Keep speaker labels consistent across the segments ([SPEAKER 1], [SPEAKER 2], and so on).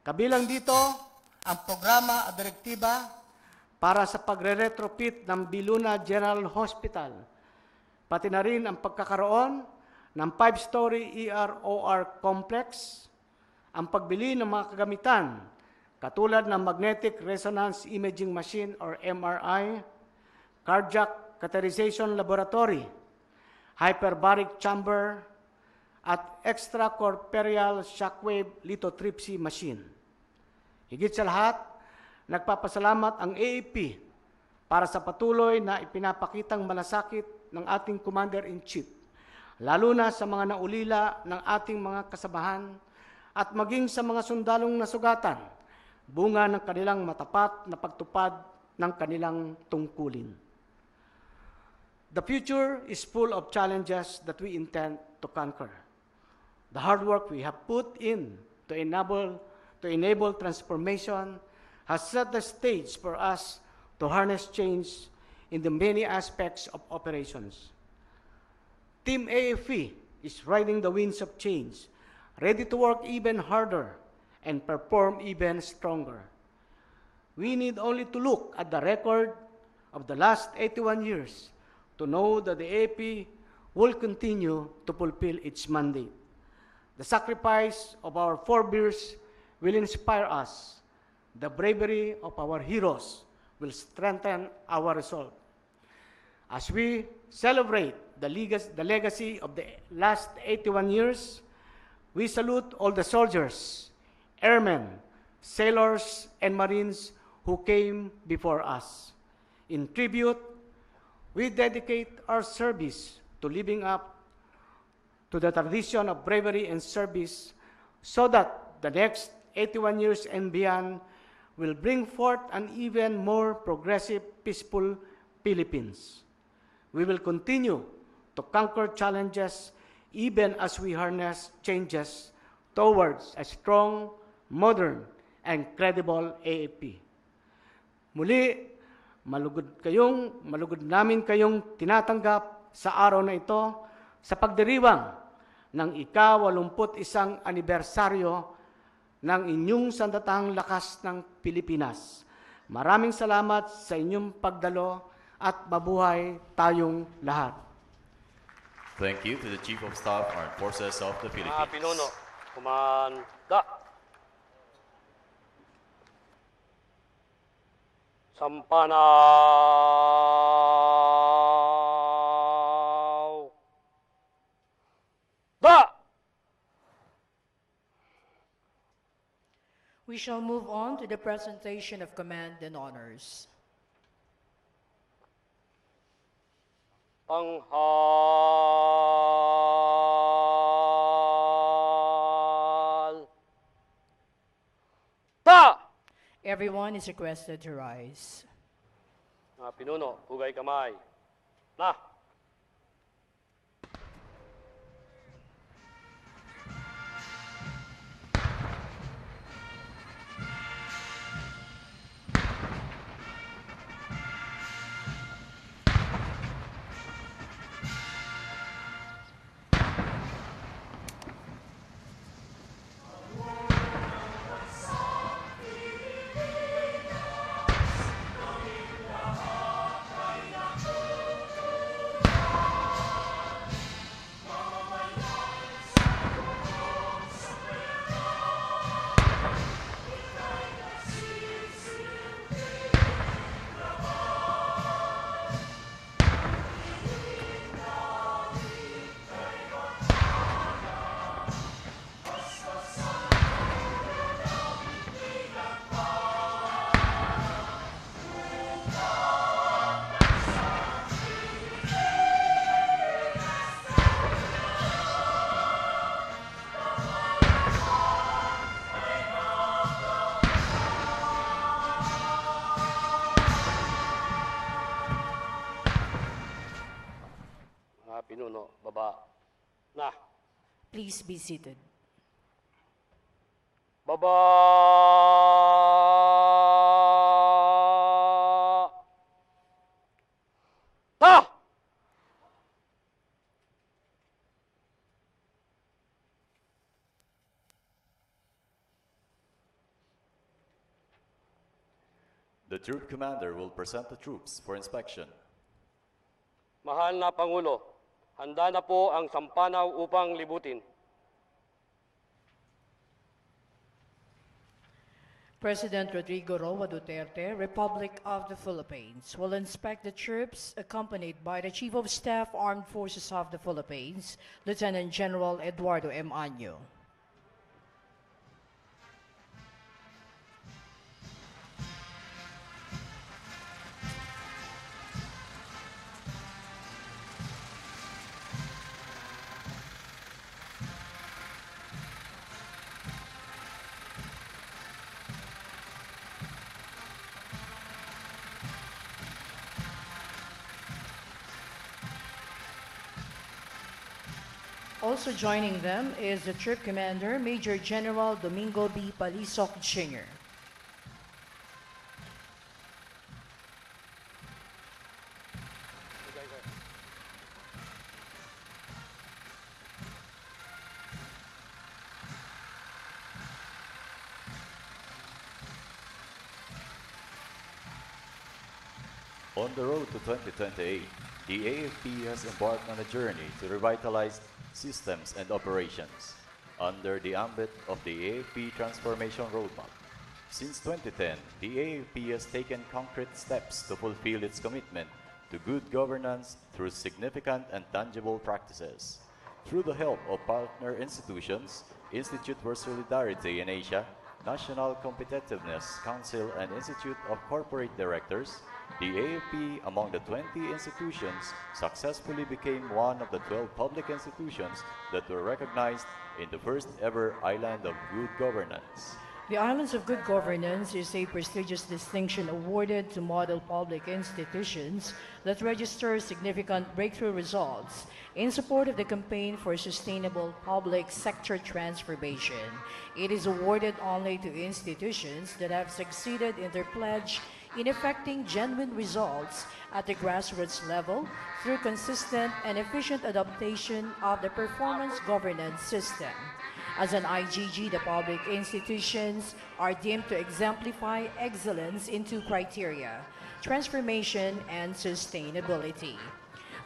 [SPEAKER 1] Kabilang dito ang programa at direktiba para sa pagre-retrofit ng Biluna General Hospital, pati na rin ang pagkakaroon ng 5-story ER/OR complex, ang pagbili ng mga kagamitan katulad ng Magnetic Resonance Imaging Machine or MRI, Cardiac Catheterization Laboratory, Hyperbaric Chamber, at Extracorporeal Shockwave Lithotripsy Machine. Higit sa lahat, nagpapasalamat ang AAP para sa patuloy na ipinapakitang malasakit ng ating Commander-in-Chief, lalo na sa mga naulila ng ating mga kasamahan at maging sa mga sundalong nasugatan, bunga ng kanilang matapat na pagtupad ng kanilang tungkulin. The future is full of challenges that we intend to conquer. The hard work we have put in to enable transformation has set the stage for us to harness change in the many aspects of operations. Team AFP is riding the winds of change, ready to work even harder and perform even stronger. We need only to look at the record of the last 81 years to know that the AFP will continue to fulfill its mandate. The sacrifice of our forebears will inspire us. The bravery of our heroes will strengthen our resolve. As we celebrate the legacy of the last 81 years, we salute all the soldiers, airmen, sailors, and Marines who came before us. In tribute, we dedicate our service to living up to the tradition of bravery and service so that the next 81 years and beyond will bring forth an even more progressive, peaceful Philippines. We will continue to conquer challenges even as we harness changes towards a strong, modern, and credible AFP. Muli, malugod namin kayong tinatanggap sa araw na ito sa pagdiriwang ng ika-81 anibersaryo ng inyong sandatahang lakas ng Pilipinas. Maraming salamat sa inyong pagdalo at mabuhay tayong lahat.
[SPEAKER 2] Thank you to the Chief of Staff, Armed Forces of the Philippines.
[SPEAKER 3] Mga pinuno, kumanda. Sampanaw. Da!
[SPEAKER 4] We shall move on to the presentation of command and honors.
[SPEAKER 3] Tanghal. Da!
[SPEAKER 4] Everyone is requested to rise.
[SPEAKER 3] Mga pinuno, hugay kamay. Na! Pinuno, baba. Na.
[SPEAKER 4] Please be seated.
[SPEAKER 3] Baba. Ta!
[SPEAKER 2] The troop commander will present the troops for inspection.
[SPEAKER 3] Mahal na Pangulo, handa na po ang sampanaw upang libutin.
[SPEAKER 4] President Rodrigo Duterte, Republic of the Philippines, will inspect the troops accompanied by the Chief of Staff, Armed Forces of the Philippines, Lieutenant General Eduardo M. Año. Also joining them is the Troop Commander, Major General Domingo B. Palisok Jr.
[SPEAKER 2] On the road to 2028, the AFP has embarked on a journey to revitalize systems and operations under the ambit of the AFP Transformation Roadmap. Since 2010, the AFP has taken concrete steps to fulfill its commitment to good governance through significant and tangible practices. Through the help of partner institutions, Institute for Solidarity in Asia, National Competitiveness Council, and Institute of Corporate Directors, the AFP, among the 20 institutions, successfully became one of the 12 public institutions that were recognized in the first ever Island of Good Governance.
[SPEAKER 4] The Islands of Good Governance is a prestigious distinction awarded to model public institutions that register significant breakthrough results in support of the campaign for sustainable public sector transformation. It is awarded only to institutions that have succeeded in their pledge in effecting genuine results at the grassroots level through consistent and efficient adaptation of the performance governance system. As an IGG, the public institutions are deemed to exemplify excellence in two criteria: transformation and sustainability.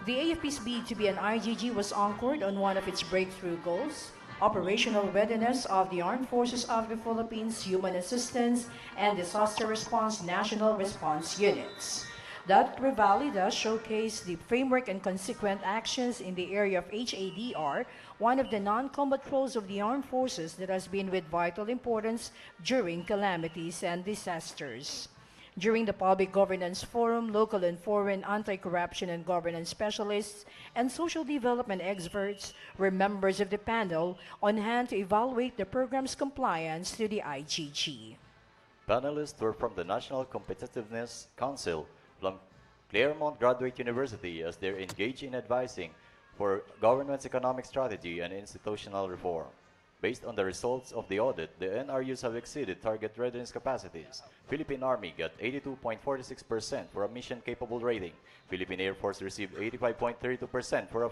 [SPEAKER 4] The AFP's bid to be an IGG was anchored on one of its breakthrough goals: operational readiness of the Armed Forces of the Philippines, Human Assistance, and Disaster Response National Response Units. That Revalida showcased the framework and consequent actions in the area of HADR, one of the non-combat roles of the armed forces that has been with vital importance during calamities and disasters. During the Public Governance Forum, local and foreign anti-corruption and governance specialists and social development experts were members of the panel on hand to evaluate the program's compliance to the IGG.
[SPEAKER 2] Panelists were from the National Competitiveness Council, from Claremont Graduate University, as they're engaged in advising for government's economic strategy and institutional reform. Based on the results of the audit, the NRUs have exceeded target readiness capacities. Philippine Army got 82.46% for a mission-capable rating. Philippine Air Force received 85.32% for a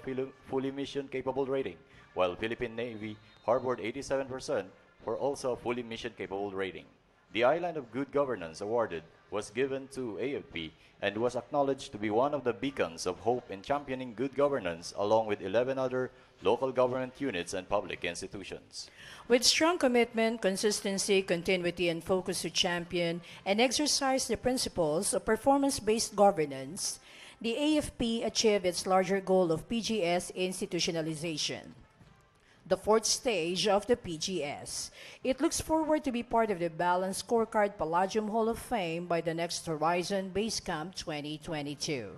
[SPEAKER 2] fully mission-capable rating, while Philippine Navy harbored 87% for also a fully mission-capable rating. The Island of Good Governance awarded was given to AFP and was acknowledged to be one of the beacons of hope in championing good governance, along with 11 other local government units and public institutions.
[SPEAKER 4] With strong commitment, consistency, continuity, and focus to champion and exercise the principles of performance-based governance, the AFP achieved its larger goal of PGS institutionalization, the fourth stage of the PGS. It looks forward to be part of the Balanced Scorecard Palladium Hall of Fame by the Next Horizon Basecamp 2022.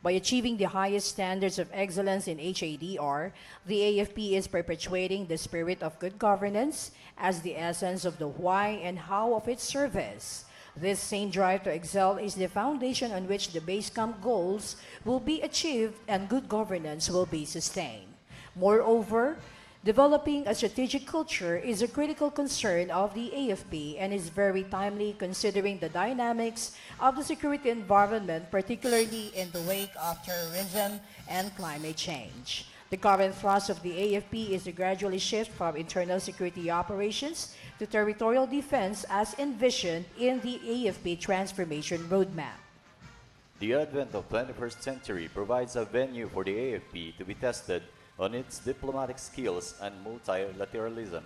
[SPEAKER 4] By achieving the highest standards of excellence in HADR, the AFP is perpetuating the spirit of good governance as the essence of the why and how of its service. This same drive to excel is the foundation on which the Basecamp goals will be achieved and good governance will be sustained. Moreover, developing a strategic culture is a critical concern of the AFP and is very timely considering the dynamics of the security environment, particularly in the wake of terrorism and climate change. The current thrust of the AFP is to gradually shift from internal security operations to territorial defense as envisioned in the AFP Transformation Roadmap.
[SPEAKER 2] The advent of 21st century provides a venue for the AFP to be tested on its diplomatic skills and multilateralism.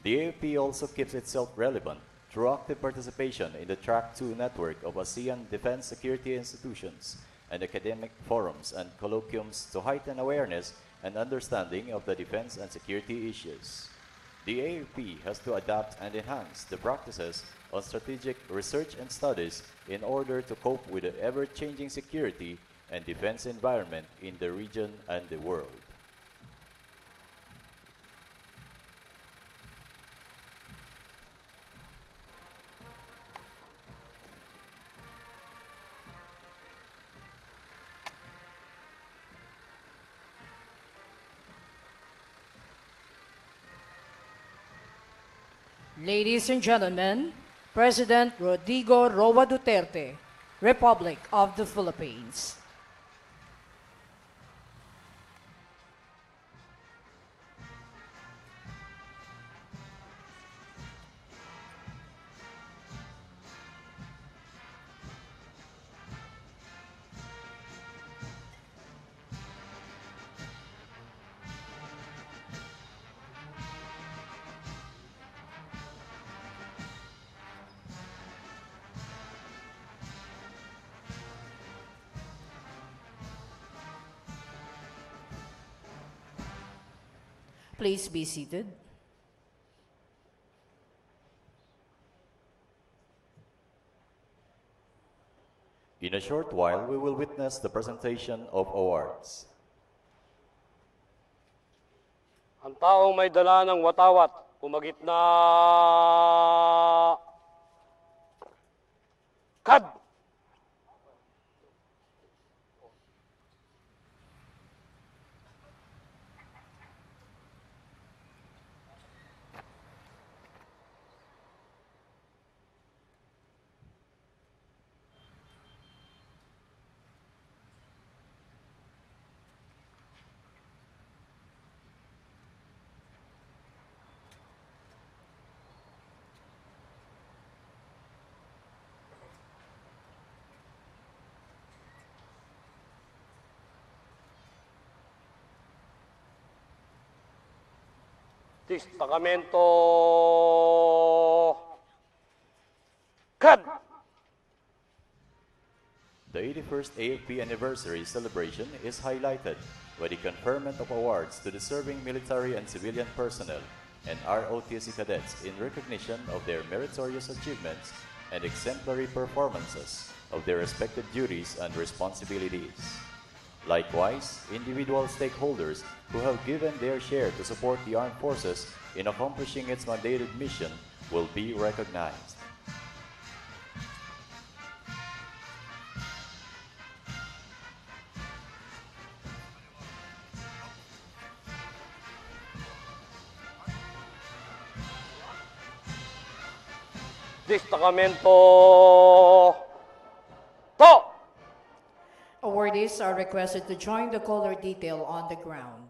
[SPEAKER 2] The AFP also keeps itself relevant through active participation in the Track 2 network of ASEAN defense security institutions and academic forums and colloquiums to heighten awareness and understanding of the defense and security issues. The AFP has to adapt and enhance the practices on strategic research and studies in order to cope with the ever-changing security and defense environment in the region and the world.
[SPEAKER 4] Ladies and gentlemen, President Rodrigo Roa Duterte, Republic of the Philippines. Please be seated.
[SPEAKER 2] In a short while, we will witness the presentation of awards.
[SPEAKER 3] Ang taong may dala ng watawat, umagit na kad. Testamento kad.
[SPEAKER 2] The 81st AFP anniversary celebration is highlighted by the conferment of awards to deserving military and civilian personnel and ROTC cadets in recognition of their meritorious achievements and exemplary performances of their respective duties and responsibilities. Likewise, individual stakeholders who have given their share to support the armed forces in accomplishing its mandated mission will be recognized.
[SPEAKER 3] Testamento to.
[SPEAKER 4] Awardees are requested to join the color detail on the ground.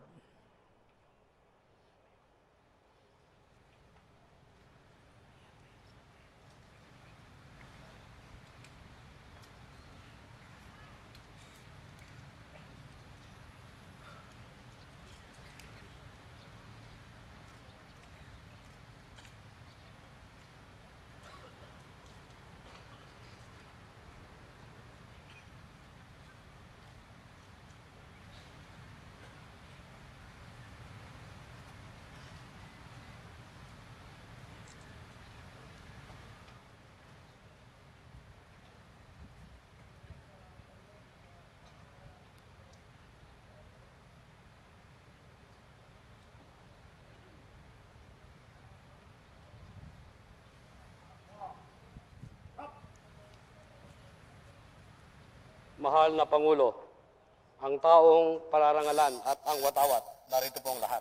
[SPEAKER 3] Mahal na Pangulo, ang taong pararangalan at ang watawat, narito pong lahat.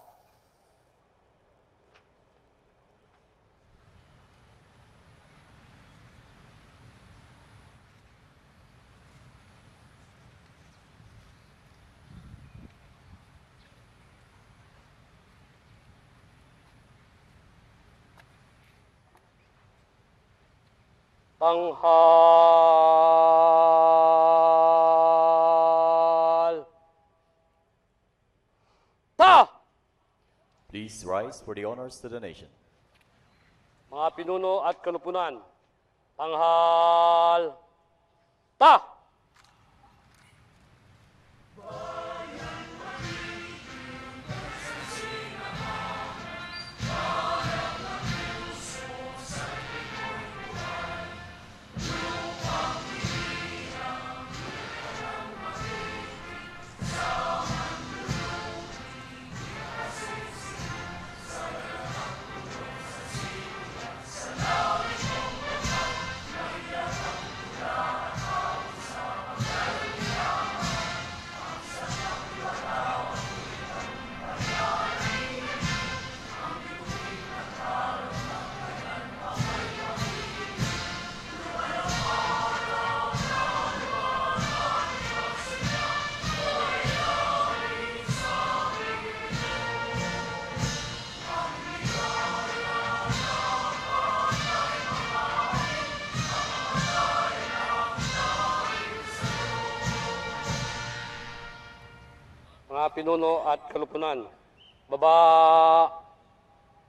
[SPEAKER 3] Tanghal. Ta!
[SPEAKER 2] Please rise for the honors to the nation.
[SPEAKER 3] Mga pinuno at kanupunan. Tanghal. Ta! Mga pinuno at kanupunan. Baba.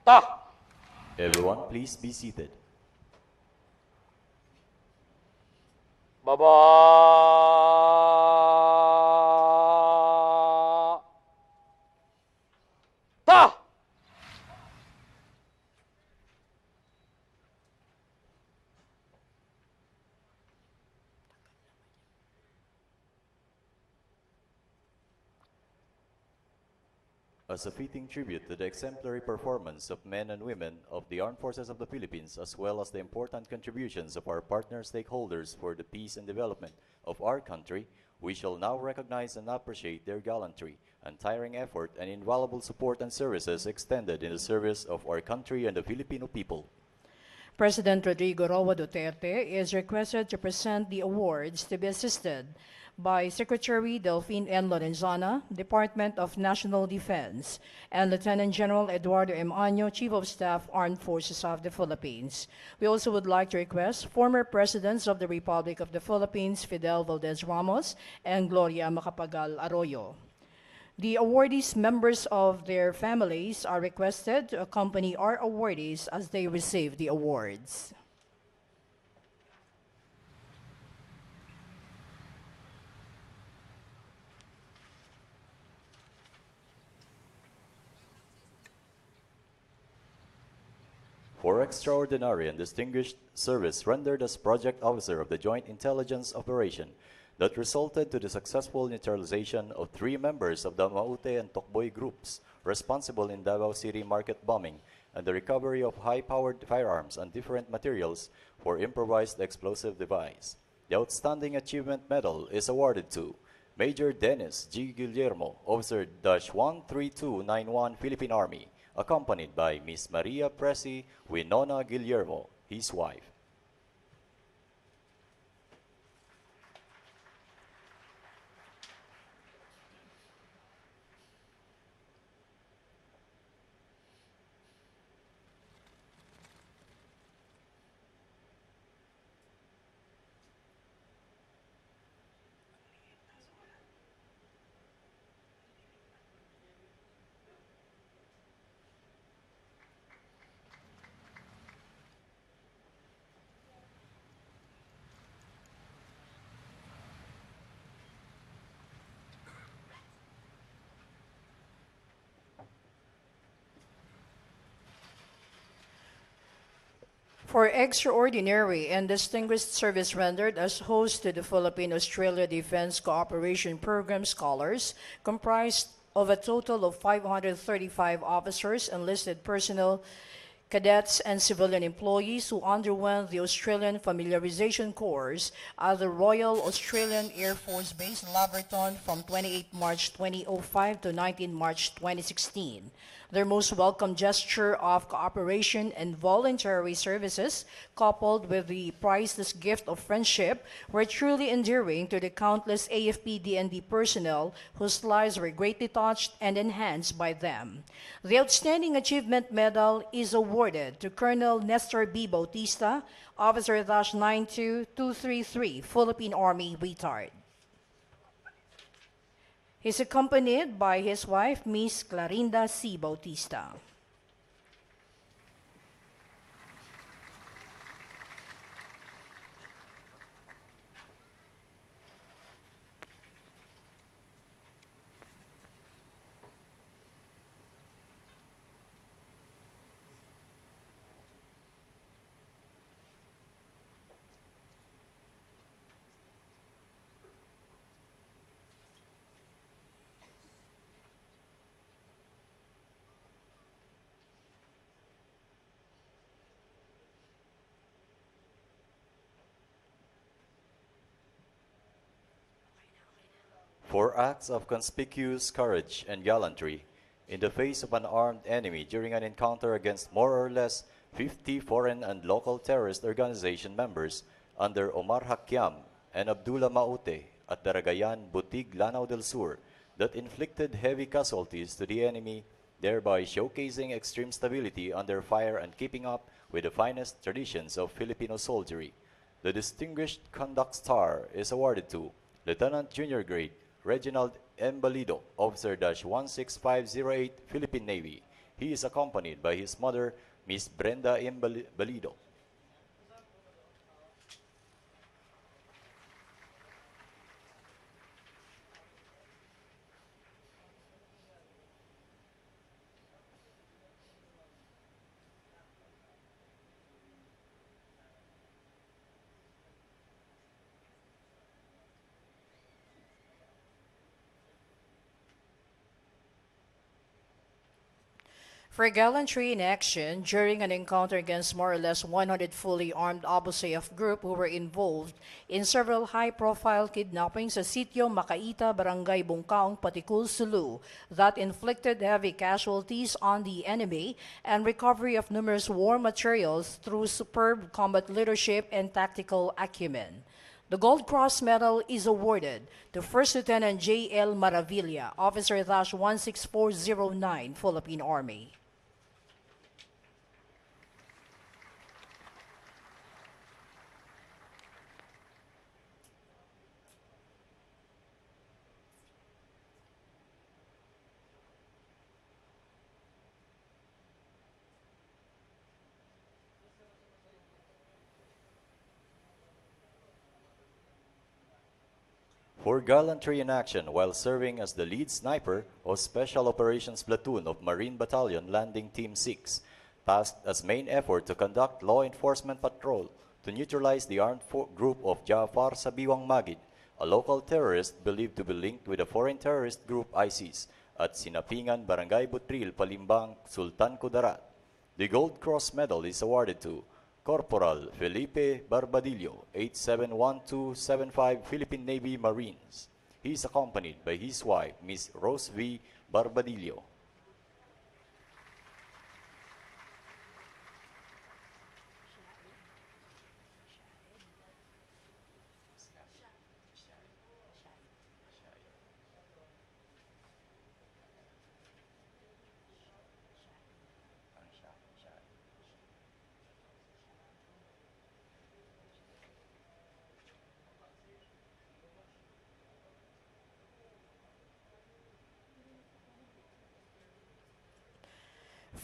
[SPEAKER 3] Ta!
[SPEAKER 2] Everyone, please be seated.
[SPEAKER 3] Baba. Ta!
[SPEAKER 2] As a fitting tribute to the exemplary performance of men and women of the Armed Forces of the Philippines, as well as the important contributions of our partner stakeholders for the peace and development of our country, we shall now recognize and appreciate their gallantry, untiring effort, and invaluable support and services extended in the service of our country and the Filipino people.
[SPEAKER 4] President Rodrigo Duterte is requested to present the awards to be assisted by Secretary Delphine N. Lorenzana, Department of National Defense, and Lieutenant General Eduardo M. Año, Chief of Staff, Armed Forces of the Philippines. We also would like to request former Presidents of the Republic of the Philippines, Fidel Valdez Ramos and Gloria Macapagal Arroyo. The awardees' members of their families are requested to accompany our awardees as they receive the awards.
[SPEAKER 2] For extraordinary and distinguished service rendered as Project Officer of the Joint Intelligence Operation that resulted to the successful neutralization of 3 members of the Maute and Tokboy groups responsible in Davao City market bombing and the recovery of high-powered firearms and different materials for improvised explosive device. The Outstanding Achievement Medal is awarded to Major Dennis G. Guillermo, Officer -13291 Philippine Army, accompanied by Miss Maria Presi Winona Guillermo, his wife.
[SPEAKER 4] For extraordinary and distinguished service rendered as host to the Philippine-Australia Defense Cooperation Program scholars, comprised of a total of 535 officers, enlisted personnel, cadets, and civilian employees who underwent the Australian Familiarization Course at the Royal Australian Air Force Base Laverton from 28 March 2005 to 19 March 2016. Their most welcome gesture of cooperation and voluntary services, coupled with the priceless gift of friendship, were truly endearing to the countless AFP-DND personnel whose lives were greatly touched and enhanced by them. The Outstanding Achievement Medal is awarded to Colonel Nestor B. Bautista, Officer-92233, Philippine Army, Retard. He's accompanied by his wife, Miss Clarinda C. Bautista.
[SPEAKER 2] For acts of conspicuous courage and gallantry in the face of an armed enemy during an encounter against more or less 50 foreign and local terrorist organization members under Omar Hakyam and Abdullah Maute at Daragayan, Butig, Lanao del Sur that inflicted heavy casualties to the enemy, thereby showcasing extreme stability under fire and keeping up with the finest traditions of Filipino soldiery. The Distinguished Conduct Star is awarded to Lieutenant Junior Grade Reginald M. Balido, Officer-16508, Philippine Navy. He is accompanied by his mother, Miss Brenda M. Balido.
[SPEAKER 4] For gallantry in action during an encounter against more or less 100 fully armed Abu Sayyaf group who were involved in several high-profile kidnappings sa Sitio Makaita, Barangay Bungkaong, Patikul, Sulu that inflicted heavy casualties on the enemy and recovery of numerous war materials through superb combat leadership and tactical acumen. The Gold Cross Medal is awarded to First Lieutenant J.L. Maravilla, Officer-16409, Philippine Army.
[SPEAKER 2] For gallantry in action while serving as the lead sniper of Special Operations Platoon of Marine Battalion Landing Team 6, tasked as main effort to conduct law enforcement patrol to neutralize the armed group of Jafar Sabiwang Magid, a local terrorist believed to be linked with the foreign terrorist group ISIS at Sinapingan, Barangay Butril, Palimbang, Sultan Kudarat. The Gold Cross Medal is awarded to Corporal Felipe Barbadillo, 871275, Philippine Navy Marines. He is accompanied by his wife, Miss Rose V. Barbadillo.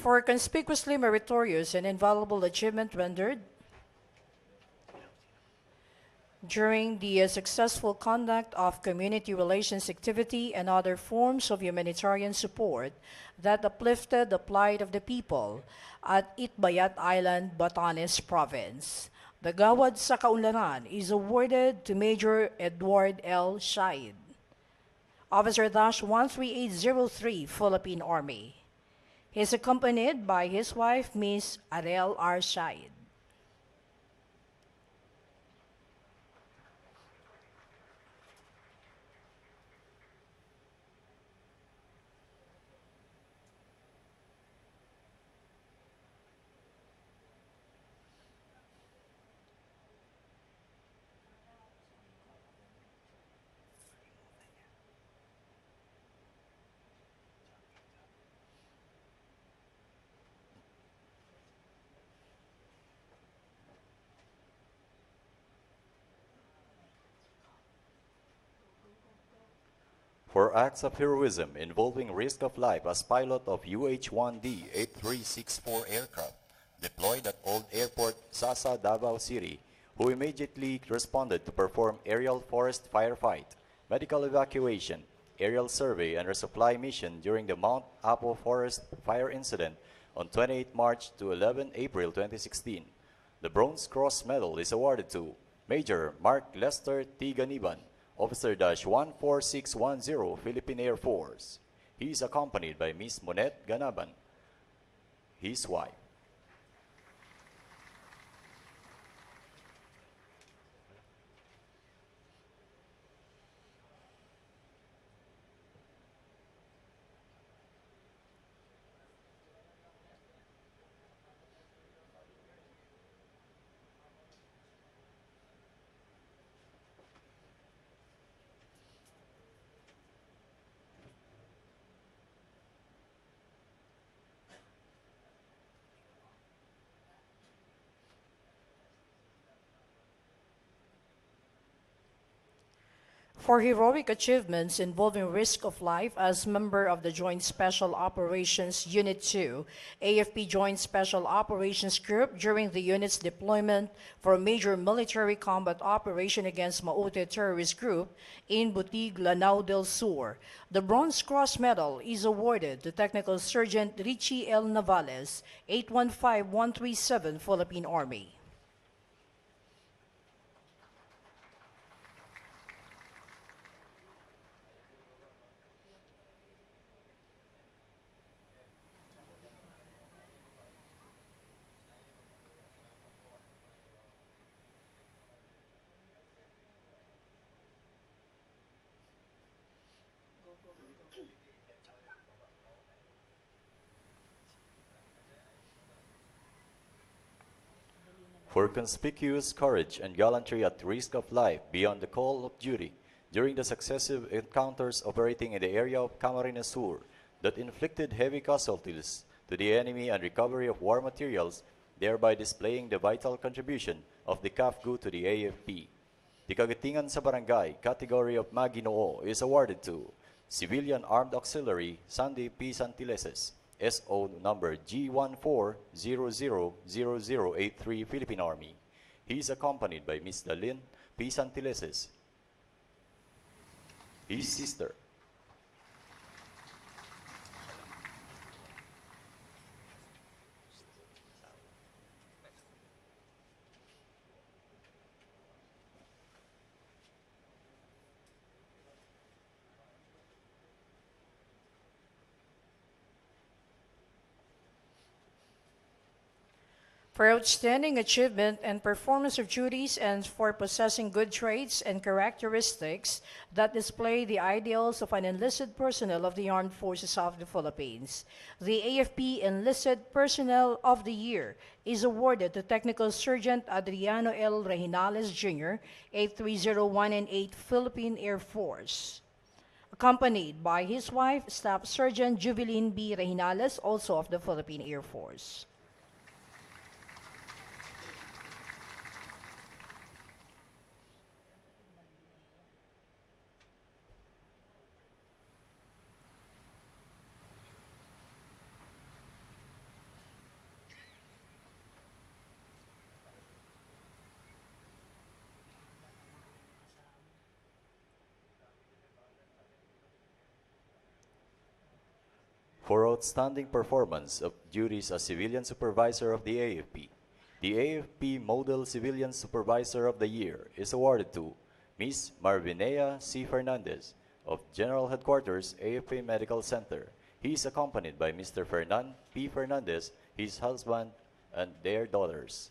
[SPEAKER 4] For conspicuously meritorious and invaluable achievement rendered during the successful conduct of community relations activity and other forms of humanitarian support that uplifted the plight of the people at Itbayat Island, Batanes Province. The Gawad sa Kaunlaran is awarded to Major Edward L. Shaid, Officer-13803, Philippine Army. He is accompanied by his wife, Miss Arel R. Shaid.
[SPEAKER 2] for acts of heroism involving risk of life as pilot of UH-1D 8364 aircraft deployed at Old Airport, Sasa, Davao City, who immediately responded to perform aerial forest firefight, medical evacuation, aerial survey, and resupply mission during the Mount Apo Forest fire incident on 28 March to 11 April 2016. The Bronze Cross Medal is awarded to Major Mark Lester T. Ganiban, Officer-14610, Philippine Air Force. He is accompanied by Miss Monette Ganaban, his wife.
[SPEAKER 4] For heroic achievements involving risk of life as member of the Joint Special Operations Unit 2, AFP Joint Special Operations Group during the unit's deployment for a major military combat operation against Maute terrorist group in Butig, Lanao del Sur. The Bronze Cross Medal is awarded to Technical Sergeant Richie L. Navales, 815137, Philippine Army.
[SPEAKER 2] For conspicuous courage and gallantry at risk of life beyond the call of duty during the successive encounters operating in the area of Camarines Sur that inflicted heavy casualties to the enemy and recovery of war materials, thereby displaying the vital contribution of the CAFGU to the AFP. The Kagatingan sa Barangay category of Maginoo is awarded to Civilian Armed Auxiliary Sandy P. Santileses, SO number G14000083, Philippine Army. He is accompanied by Ms. Dalin P. Santileses, his sister.
[SPEAKER 4] For outstanding achievement and performance of duties and for possessing good traits and characteristics that display the ideals of an enlisted personnel of the Armed Forces of the Philippines. The AFP Enlisted Personnel of the Year is awarded to Technical Sergeant Adriano L. Rehinales Jr., 83018 Philippine Air Force, accompanied by his wife, Staff Sergeant Jubilin B. Rehinales, also of the Philippine Air Force.
[SPEAKER 2] For outstanding performance of duties as Civilian Supervisor of the AFP Model Civilian Supervisor of the Year is awarded to Ms. Marvinea C. Fernandez of General Headquarters, AFP Medical Center. He is accompanied by Mr. Fernan P. Fernandez, his husband, and their daughters.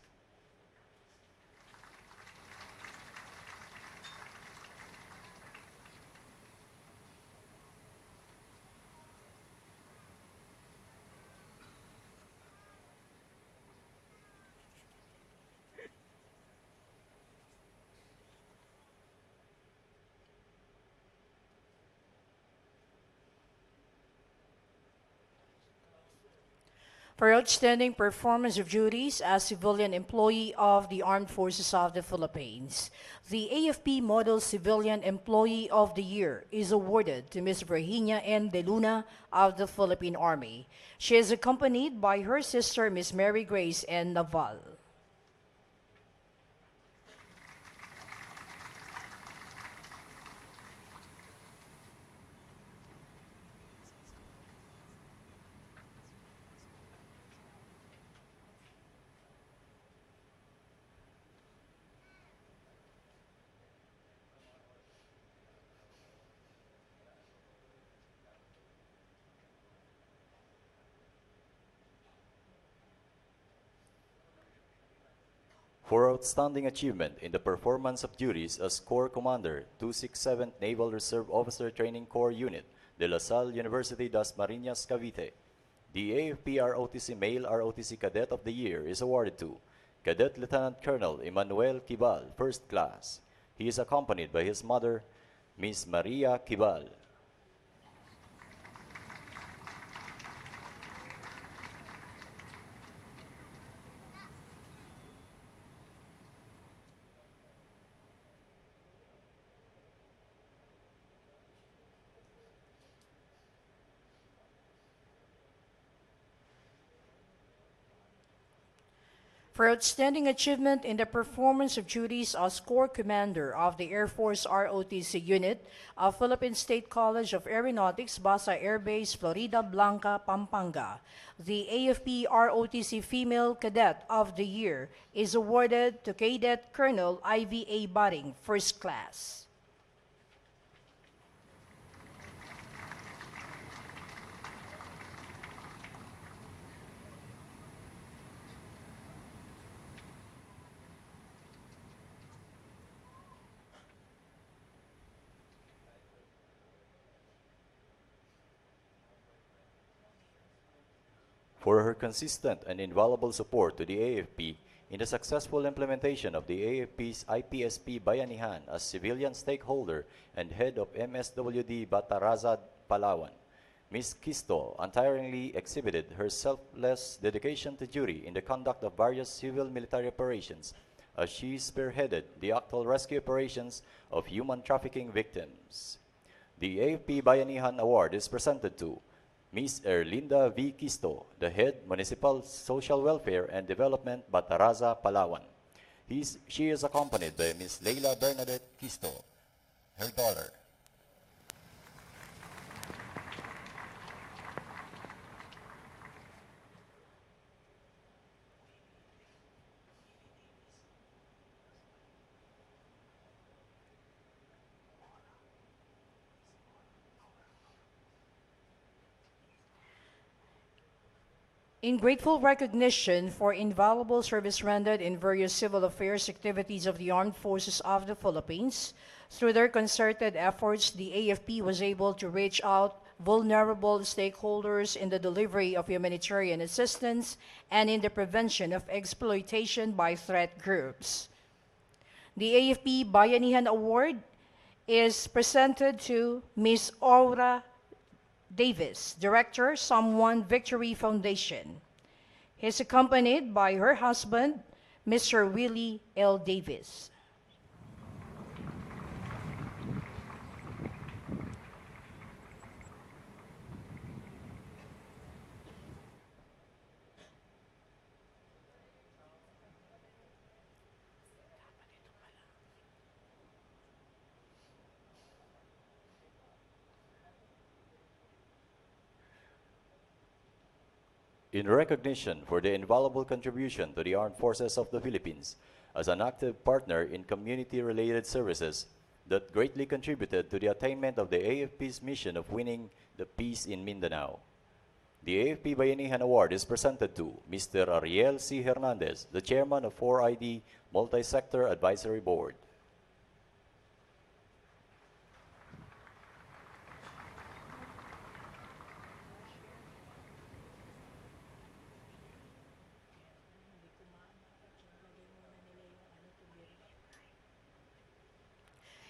[SPEAKER 4] For outstanding performance of duties as civilian employee of the Armed Forces of the Philippines, the AFP Model Civilian Employee of the Year is awarded to Ms. Virginia N. De Luna of the Philippine Army. She is accompanied by her sister, Ms. Mary Grace N. Naval.
[SPEAKER 2] For outstanding achievement in the performance of duties as Corps Commander, 267th Naval Reserve Officer Training Corps Unit, De La Salle University Das Marinas, Cavite, the AFP ROTC Male ROTC Cadet of the Year is awarded to Cadet Lieutenant Colonel Emmanuel Kibal, First Class. He is accompanied by his mother, Miss Maria Kibal.
[SPEAKER 4] For outstanding achievement in the performance of duties as Corps Commander of the Air Force ROTC Unit of Philippine State College of Aeronautics, Basa Air Base, Florida Blanca, Pampanga, the AFP ROTC Female Cadet of the Year is awarded to Cadet Colonel IVA Baring, First Class.
[SPEAKER 2] For her consistent and invaluable support to the AFP in the successful implementation of the AFP's IPSP Bayanihan as civilian stakeholder and head of MSWD Batarazad, Palawan. Ms. Kisto untiringly exhibited her selfless dedication to duty in the conduct of various civil-military operations as she spearheaded the actual rescue operations of human trafficking victims. The AFP Bayanihan Award is presented to Ms. Erlinda V. Kisto, the Head Municipal Social Welfare and Development, Bataraza, Palawan. She is accompanied by Ms. Leila Bernadette Kisto, her daughter.
[SPEAKER 4] In grateful recognition for invaluable service rendered in various civil affairs activities of the Armed Forces of the Philippines, through their concerted efforts, the AFP was able to reach out vulnerable stakeholders in the delivery of humanitarian assistance and in the prevention of exploitation by threat groups. The AFP Bayanihan Award is presented to Ms. Aura Davis, Director, Someone Victory Foundation. He is accompanied by her husband, Mr. Willie L. Davis.
[SPEAKER 2] In recognition for the invaluable contribution to the Armed Forces of the Philippines as an active partner in community-related services that greatly contributed to the attainment of the AFP's mission of winning the peace in Mindanao. The AFP Bayanihan Award is presented to Mr. Ariel C. Hernandez, the Chairman of 4ID Multi-Sector Advisory Board.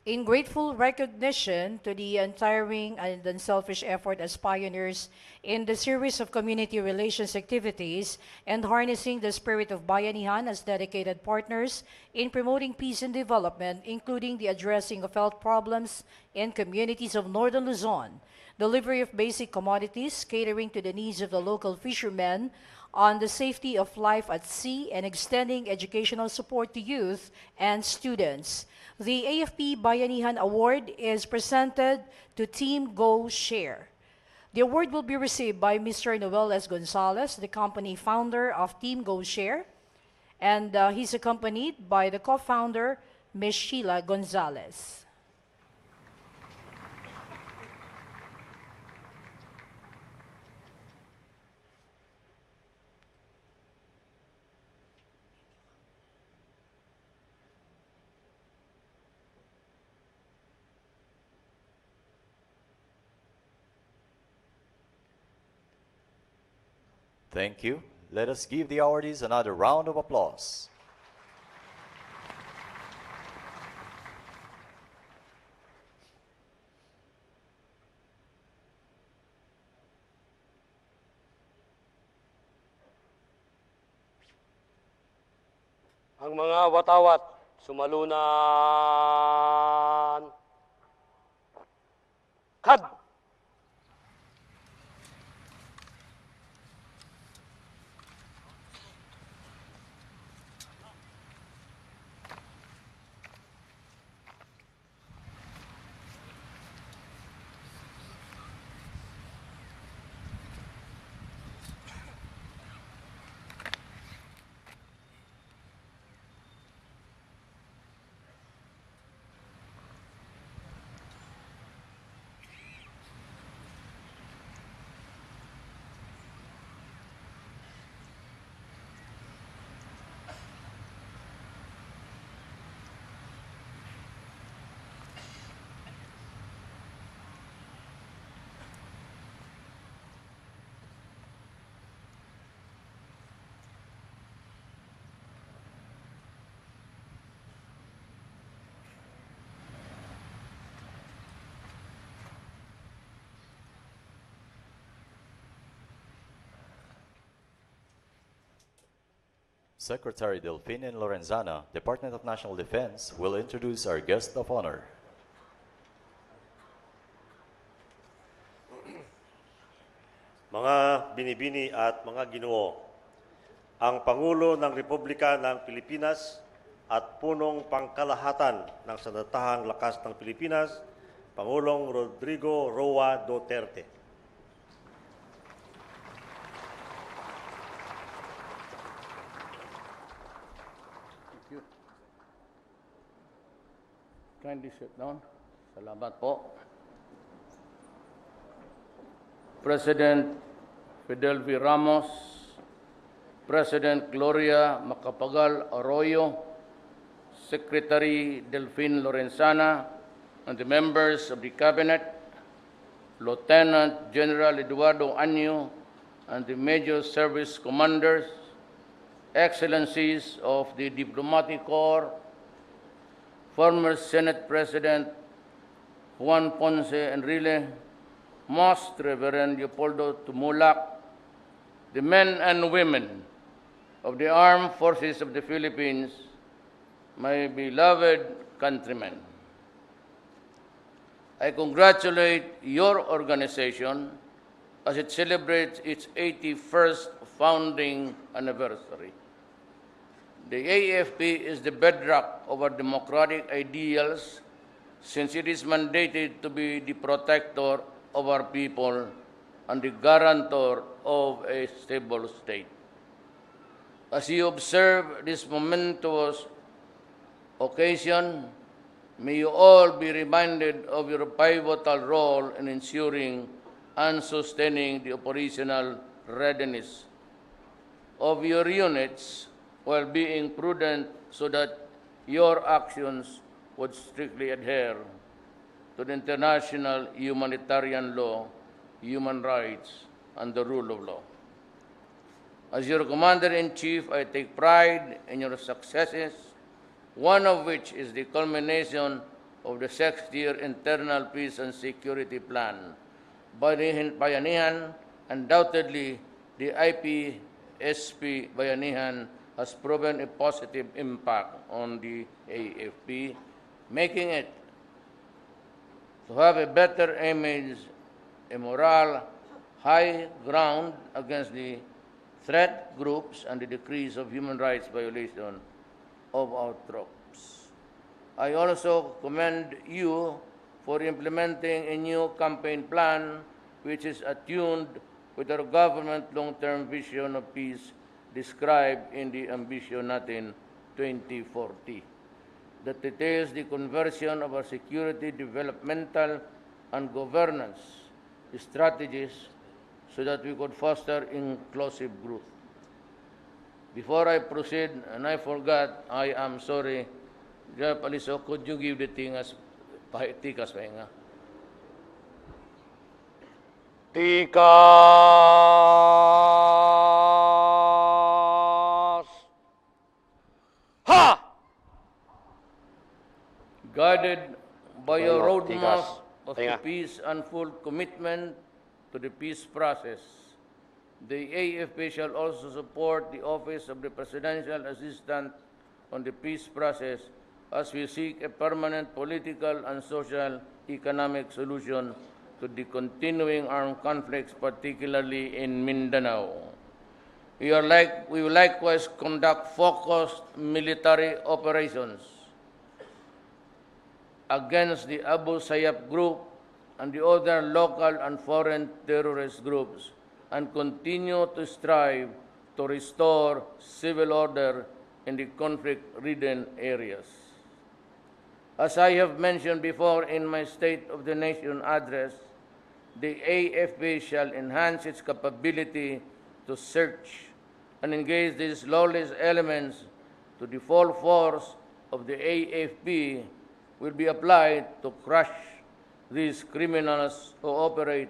[SPEAKER 4] In grateful recognition to the untiring and unselfish effort as pioneers in the series of community relations activities and harnessing the spirit of Bayanihan as dedicated partners in promoting peace and development, including the addressing of health problems in communities of Northern Luzon, delivery of basic commodities, catering to the needs of the local fishermen, on the safety of life at sea, and extending educational support to youth and students. The AFP Bayanihan Award is presented to Team Go Share. The award will be received by Mr. Noel S. Gonzalez, the company founder of Team Go Share, and he's accompanied by the co-founder, Ms. Sheila Gonzalez.
[SPEAKER 2] Thank you. Let us give the awardees another round of applause.
[SPEAKER 3] Ang mga watawat, sumalunan. Kad!
[SPEAKER 2] Secretary Delphine Lorenzana, Department of National Defense, will introduce our guest of honor.
[SPEAKER 5] Mga binibini at mga ginoo, ang Pangulo ng Republika ng Pilipinas at punong pangkalahatan ng Sandatahang Lakas ng Pilipinas, Pangulong Rodrigo Roa Duterte.
[SPEAKER 6] Kindly sit down. Salamat po. President Fidel V. Ramos, President Gloria Macapagal Arroyo, Secretary Delphine Lorenzana, and the members of the Cabinet, Lieutenant General Eduardo Anyo, and the Major Service Commanders, Excellencies of the Diplomatic Corps, former Senate President Juan Ponce Enrile, Most Reverend Leopoldo Tumulak, the men and women of the Armed Forces of the Philippines, my beloved countrymen. I congratulate your organization as it celebrates its 81st founding anniversary. The AFP is the bedrock of our democratic ideals since it is mandated to be the protector of our people and the guarantor of a stable state. As you observe this momentous occasion, may you all be reminded of your pivotal role in ensuring and sustaining the operational readiness of your units while being prudent so that your actions would strictly adhere to the international humanitarian law, human rights, and the rule of law. As your Commander-in-Chief, I take pride in your successes, one of which is the culmination of the 6th-year Internal Peace and Security Plan. Bayanihan, undoubtedly, the IPSP Bayanihan has proven a positive impact on the AFP, making it to have a better image, a moral high ground against the threat groups and the decrease of human rights violation of our troops. I also commend you for implementing a new campaign plan which is attuned with our government long-term vision of peace described in the Ambition Natin 2040 that details the conversion of our security, developmental, and governance strategies so that we could foster inclusive growth. Before I proceed, and I forgot, I am sorry, Jeff Aliso, could you give the thing as tikas pahinga?
[SPEAKER 3] Tikas! Ha!
[SPEAKER 6] Guided by a
[SPEAKER 3] Pahinga,
[SPEAKER 6] roadmap
[SPEAKER 3] tikas.
[SPEAKER 6] of
[SPEAKER 3] Pahinga.
[SPEAKER 6] peace and full commitment to the peace process, the AFP shall also support the Office of the Presidential Assistant on the Peace Process as we seek a permanent political and social economic solution to the continuing armed conflicts, particularly in Mindanao. We will likewise conduct focused military operations against the Abu Sayyaf group and the other local and foreign terrorist groups and continue to strive to restore civil order in the conflict-ridden areas. As I have mentioned before in my State of the Nation address, the AFP shall enhance its capability to search and engage these lawless elements to the full force of the AFP will be applied to crush these criminals who operate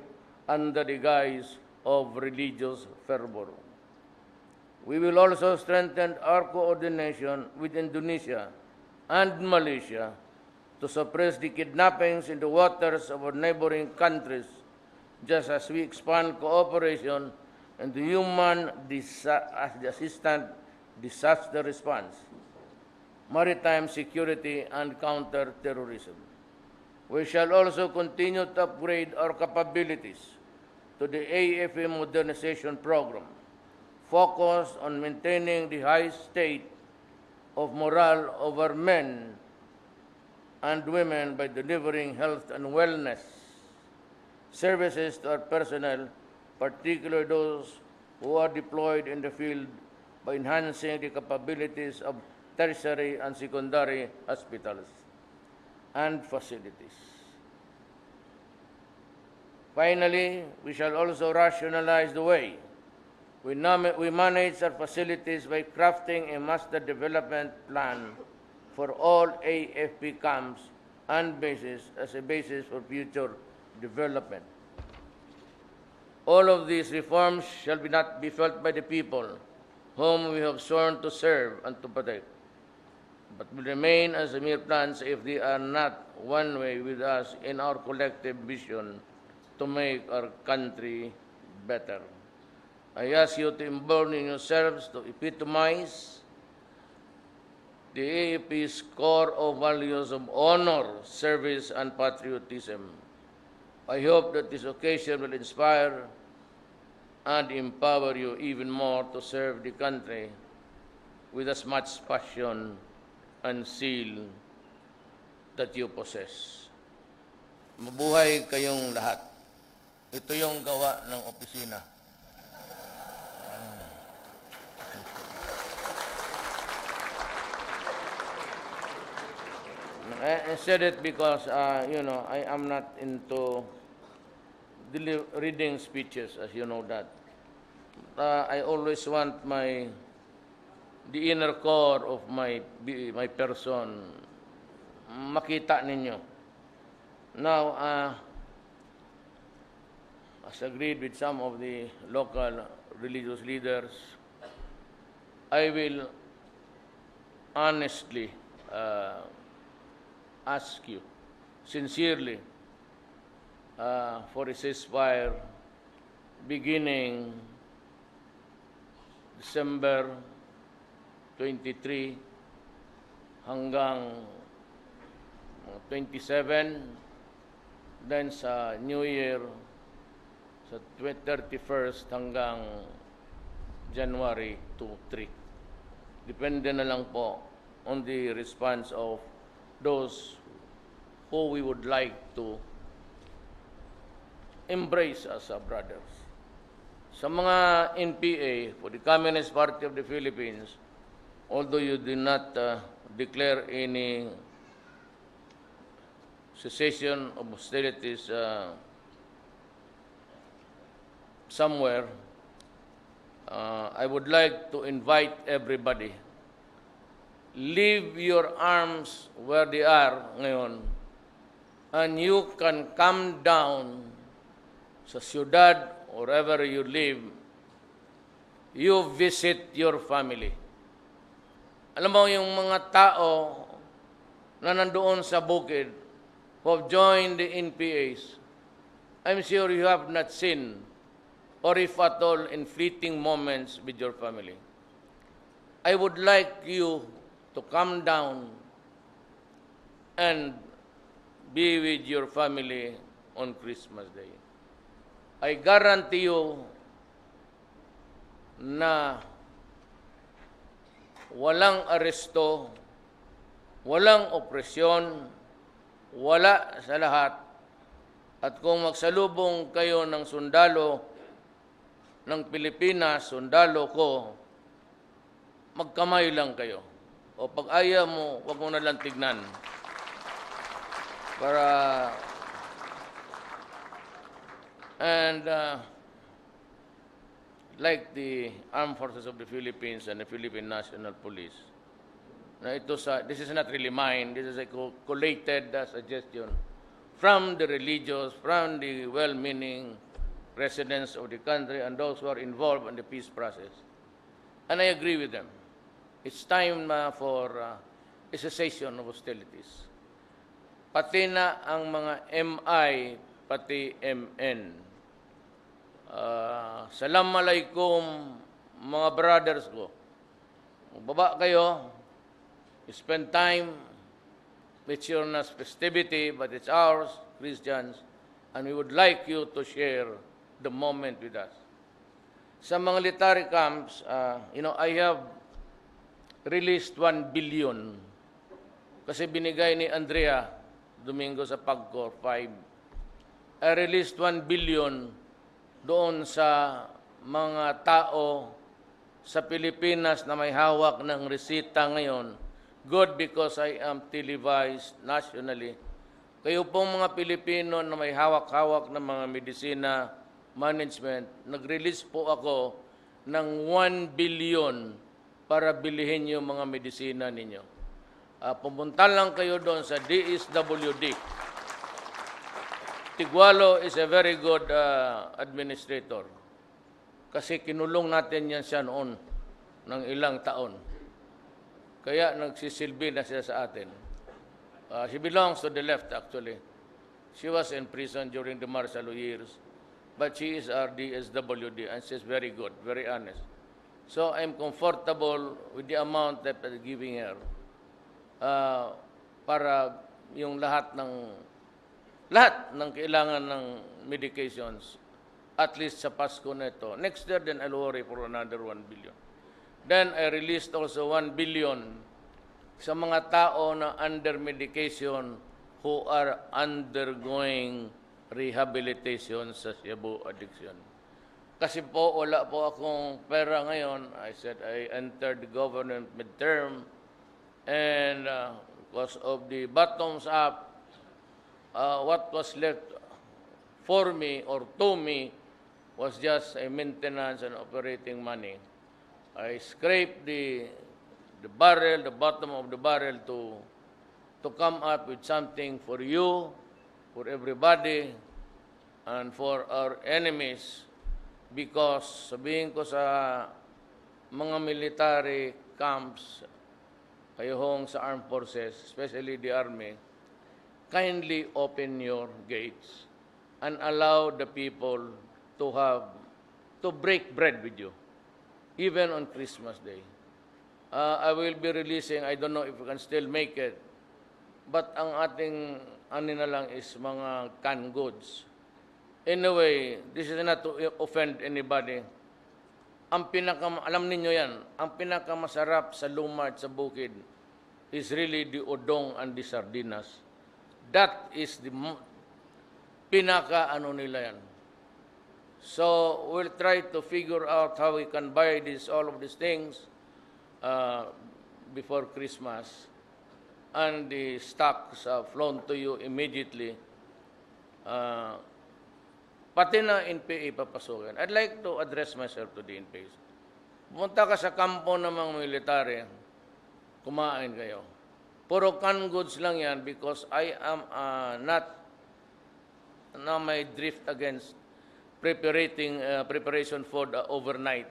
[SPEAKER 6] under the guise of religious fervor. We will also strengthen our coordination with Indonesia and Malaysia to suppress the kidnappings in the waters of our neighboring countries, just as we expand cooperation in the human assistance, disaster response, maritime security, and counter-terrorism. We shall also continue to upgrade our capabilities to the AFP modernization program, focused on maintaining the high state of morale of our men and women by delivering health and wellness services to our personnel, particularly those who are deployed in the field, by enhancing the capabilities of tertiary and secondary hospitals and facilities. Finally, we shall also rationalize the way we manage our facilities by crafting a master development plan for all AFP camps and bases as a basis for future development. All of these reforms shall not be felt by the people whom we have sworn to serve and to protect, but will remain as mere plans if they are not one way with us in our collective vision to make our country better. I ask you to embolden yourselves to epitomize the AAP's core of values of honor, service, and patriotism. I hope that this occasion will inspire and empower you even more to serve the country with as much passion and zeal that you possess. Mabuhay kayong lahat. Ito yung gawa ng opisina. I said it because, I am not into reading speeches, as you know that. I always want the inner core of my person makita ninyo. Now, as agreed with some of the local religious leaders, I will honestly ask you sincerely for a ceasefire beginning December 23 hanggang 27, then sa New Year sa 31st hanggang January 2-3. Depende na lang po on the response of those who we would like to embrace as brothers. Sa mga NPA, for the Communist Party of the Philippines, although you did not declare any cessation of hostilities somewhere, I would like to invite everybody, leave your arms where they are ngayon, and you can come down sa syudad, wherever you live, you visit your family. Alam mo, yung mga tao na nandoon sa bukid who have joined the NPAs, I'm sure you have not seen, or if at all, in fleeting moments with your family. I would like you to come down and be with your family on Christmas Day. I guarantee you na walang aresto, walang opresyon, wala sa lahat. At kung magsalubong kayo ng sundalo ng Pilipinas, sundalo ko, magkamay lang kayo. O pag ayaw mo, wag mo na lang tignan. Like the Armed Forces of the Philippines and the Philippine National Police. This is not really mine. This is a collated suggestion from the religious, from the well-meaning residents of the country and those who are involved in the peace process. And I agree with them. It's time for a cessation of hostilities. Pati na ang mga MI, pati MN. Assalamualaikum mga brothers ko. Magbaba kayo, you spend time, it's your festivity, but it's ours, Christians, and we would like you to share the moment with us. Sa mga military camps, I have released 1 billion kasi binigay ni Andrea Domingo sa PAGCOR 5. I released 1 billion doon sa mga tao sa Pilipinas na may hawak ng resita ngayon. Good, because I am televised nationally. Kayo pong mga Pilipino na may hawak-hawak ng mga medisina management, nag-release po ako ng 1 billion para bilihin yung mga medisina ninyo. Pumunta lang kayo doon sa DSWD. Tigualo is a very good administrator. Kasi kinulong natin yan siya noon ng ilang taon. Kaya nagsisilbi na siya sa atin. She belongs to the left actually. She was in prison during the martial law years. But she is our DSWD and she's very good, very honest. So I'm comfortable with the amount that I'm giving her para yung lahat ng kailangan ng medications, at least sa Pasko na ito. Next year, then I'll worry for another 1 billion. Then I released also 1 billion sa mga tao na under medication who are undergoing rehabilitation sa Cebu addiction. Kasi po, wala po akong pera ngayon. I said I entered the government midterm and because of the bottoms up, what was left for me or to me was just a maintenance and operating money. I scraped the barrel, the bottom of the barrel to come up with something for you, for everybody, and for our enemies. Because sabihin ko sa mga military camps, kayo hong sa armed forces, especially the army, kindly open your gates and allow the people to break bread with you, even on Christmas Day. I will be releasing, I don't know if we can still make it, but ang ating na lang is mga canned goods. Anyway, this is not to offend anybody. Alam ninyo yan, ang pinakamasarap sa Lumad, sa bukid, is really the udong and the sardinas. That is the pinaka-ano nila yan. So, we'll try to figure out how we can buy all of these things before Christmas. And the stocks flown to you immediately. Pati na NPA papasukin. I'd like to address myself to the NPA. Pumunta ka sa kampo ng mga military, kumain kayo. Puro canned goods lang yan because I am not na may drift against preparation food overnight.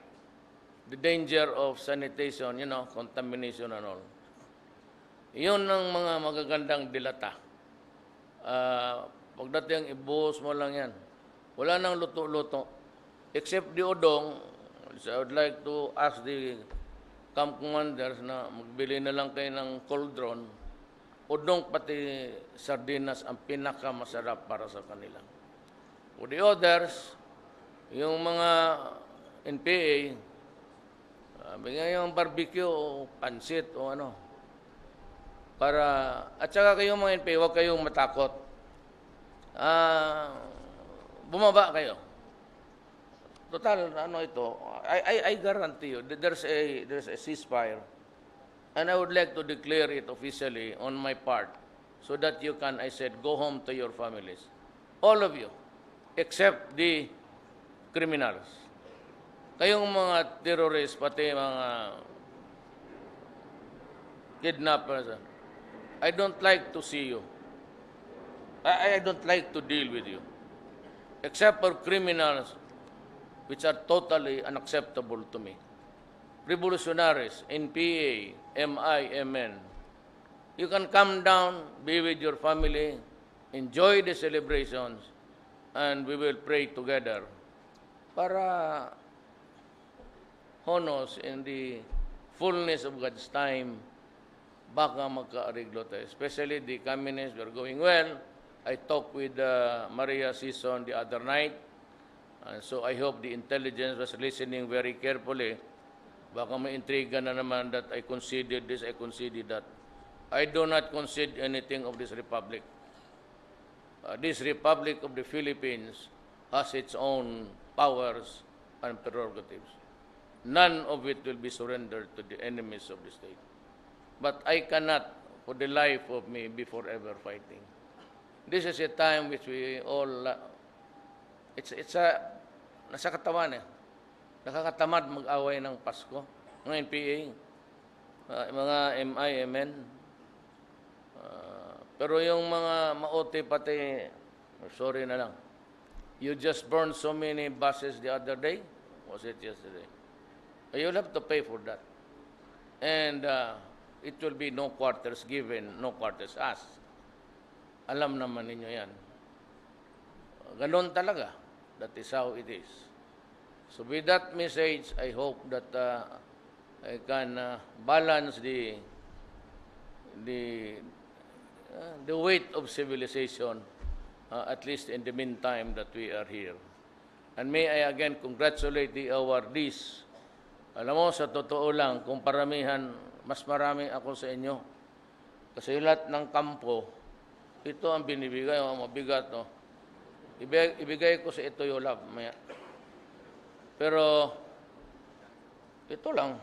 [SPEAKER 6] The danger of sanitation, contamination and all. Yun ang mga magagandang dilata. Pagdating, ibuhos mo lang yan. Wala nang luto-luto. Except the udong, so I would like to ask the camp commanders na magbili na lang kayo ng cauldron. Udong pati sardinas ang pinakamasarap para sa kanila. For the others, yung mga NPA, bigyan yung barbecue o pansit o ano. At saka kayong mga NPA, huwag kayong matakot. Bumaba kayo. Total, ito, I guarantee you that there's a ceasefire. And I would like to declare it officially on my part so that you can, I said, go home to your families. All of you, except the criminals. Kayong mga terrorists, pati mga kidnappers, I don't like to see you. I don't like to deal with you. Except for criminals, which are totally unacceptable to me. Revolutionaries, NPA, MIMN. You can come down, be with your family, enjoy the celebrations, and we will pray together para, who knows, in the fullness of God's time, baka magka-ariglo tayo. Especially the communists, we're going well. I talked with Maria Sison the other night, and so I hope the intelligence was listening very carefully. Baka may intriga na naman that I conceded this, I conceded that. I do not concede anything of this republic. This Republic of the Philippines has its own powers and prerogatives. None of it will be surrendered to the enemies of the state. But I cannot, for the life of me, be forever fighting. This is a time which we all, nasa katawan Nakakatamad mag-away ng Pasko, mga NPA, mga MIMN. Pero yung mga maote pati, sorry na lang. You just burned so many buses the other day. Was it yesterday? You'll have to pay for that. And it will be no quarters given, no quarters asked. Alam naman ninyo yan. Ganon talaga. That is how it is. So with that message, I hope that I can balance the weight of civilization, at least in the meantime that we are here. And may I again congratulate the awardees. Alam mo, sa totoo lang, kung paramihan, mas marami ako sa inyo. Kasi lahat ng kampo, ito ang binibigay, mabigat. Ibigay ko sa ito yung love. Pero, ito lang.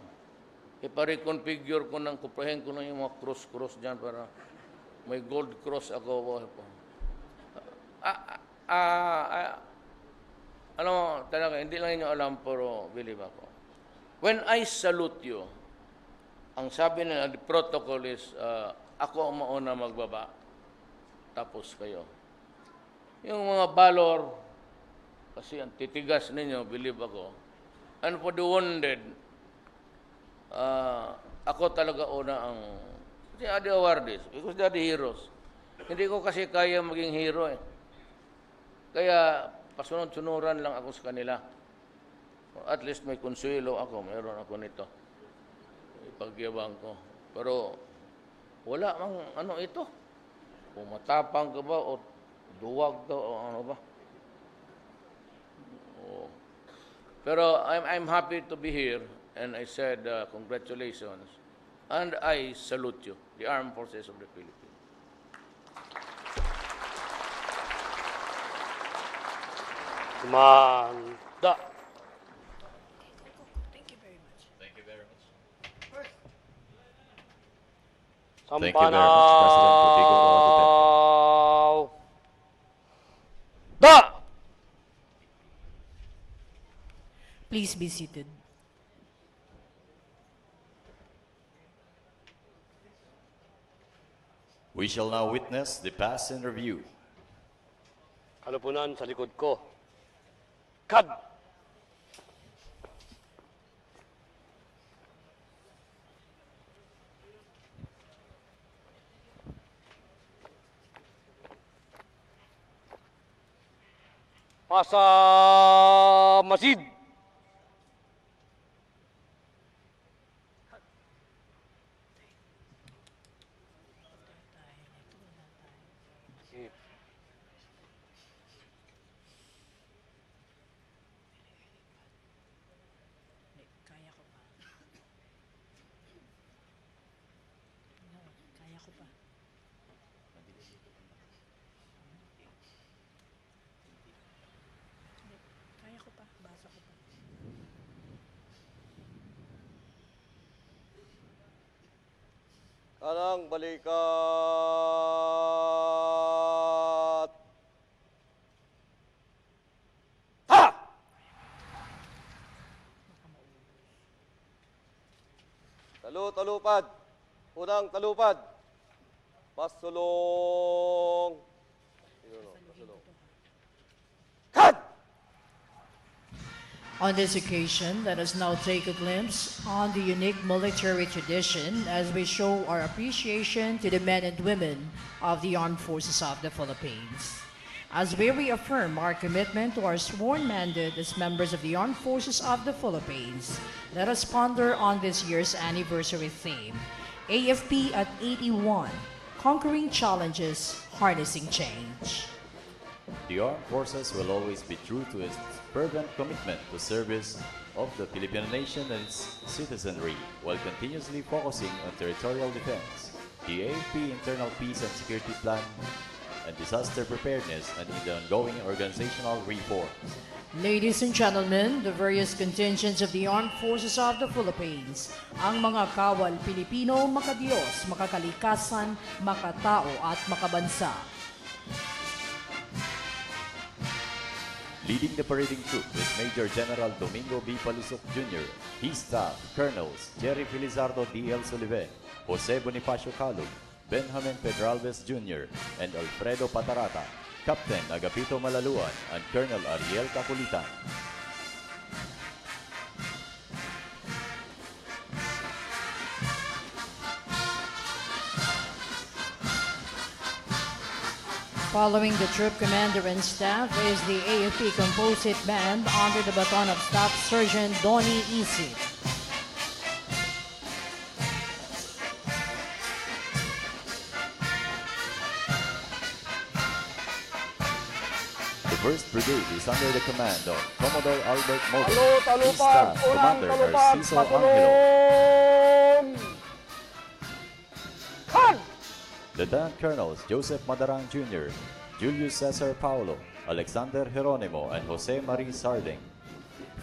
[SPEAKER 6] Ipareconfigure ko ng kuprahin ko ng yung mga cross dyan para may gold cross ako. Alam mo, talaga, hindi lang inyo alam, pero believe ako. When I salute you, ang sabi nila, the protocol is, ako ang mauna magbaba, tapos kayo. Yung mga valor, kasi ang titigas ninyo, believe ako. And for the wounded, ako talaga una ang, they are the awardees, because they are the heroes. Hindi ko kasi kaya maging hero eh. Kaya pasunod-sunuran lang ako sa kanila. At least may konsuelo ako, mayroon ako nito. Ipagyabang ko. Pero wala mang ano ito. Kung matapang ka ba o duwag ka o ano ba. Oo. Pero I'm happy to be here and I said congratulations and I salute you, the Armed Forces of the Philippines.
[SPEAKER 3] Manda.
[SPEAKER 2] Thank you very much.
[SPEAKER 3] Sampanaw.
[SPEAKER 2] Thank you very much, President Rodrigo Duterte.
[SPEAKER 3] Da!
[SPEAKER 4] Please be seated.
[SPEAKER 2] We shall now witness the pass and review.
[SPEAKER 3] Ano po nan sa likod ko? Kad! Pasamasid!
[SPEAKER 4] Kaya ko pa. Kaya ko pa. Kaya ko pa. Basa ko pa.
[SPEAKER 3] Kanang balikat! Ha! Talupad. Unang talupad. Pasulong. Kad!
[SPEAKER 4] On this occasion, let us now take a glimpse on the unique military tradition as we show our appreciation to the men and women of the Armed Forces of the Philippines. As we reaffirm our commitment to our sworn mandate as members of the Armed Forces of the Philippines, let us ponder on this year's anniversary theme, AFP at 81, Conquering Challenges, Harnessing Change.
[SPEAKER 2] The armed forces will always be true to its fervent commitment to service of the Filipino nation and its citizenry, while continuously focusing on territorial defense. The AFP Internal Peace and Security Plan and Disaster Preparedness and in the ongoing organizational reforms.
[SPEAKER 4] Ladies and gentlemen, the various contingents of the Armed Forces of the Philippines, ang mga kawal Pilipino, makadiyos, makakalikasan, makatao at makabansa.
[SPEAKER 2] Leading the parading troop is Major General Domingo B. Palisok Jr., his staff, Colonels Jerry Felizardo D. L. Soliven, Jose Bonifacio Calug, Benjamin Pedralves Jr., and Alfredo Patarata, Captain Agapito Malaluan, and Colonel Ariel Capulitan.
[SPEAKER 4] Following the troop commander and staff is the AFP Composite Band under the baton of Staff Sergeant Donnie Isip.
[SPEAKER 2] The 1st Brigade is under the command of Commodore Albert Mogo, his
[SPEAKER 3] Talupad.
[SPEAKER 2] staff,
[SPEAKER 3] Unang
[SPEAKER 2] Commander
[SPEAKER 3] talupad.
[SPEAKER 2] Narciso Angelo,
[SPEAKER 3] Pasulong. Kad!
[SPEAKER 2] Lieutenant Colonels Joseph Madarang Jr., Julius Cesar Paulo, Alexander Jeronimo, and Jose Marie Sarding.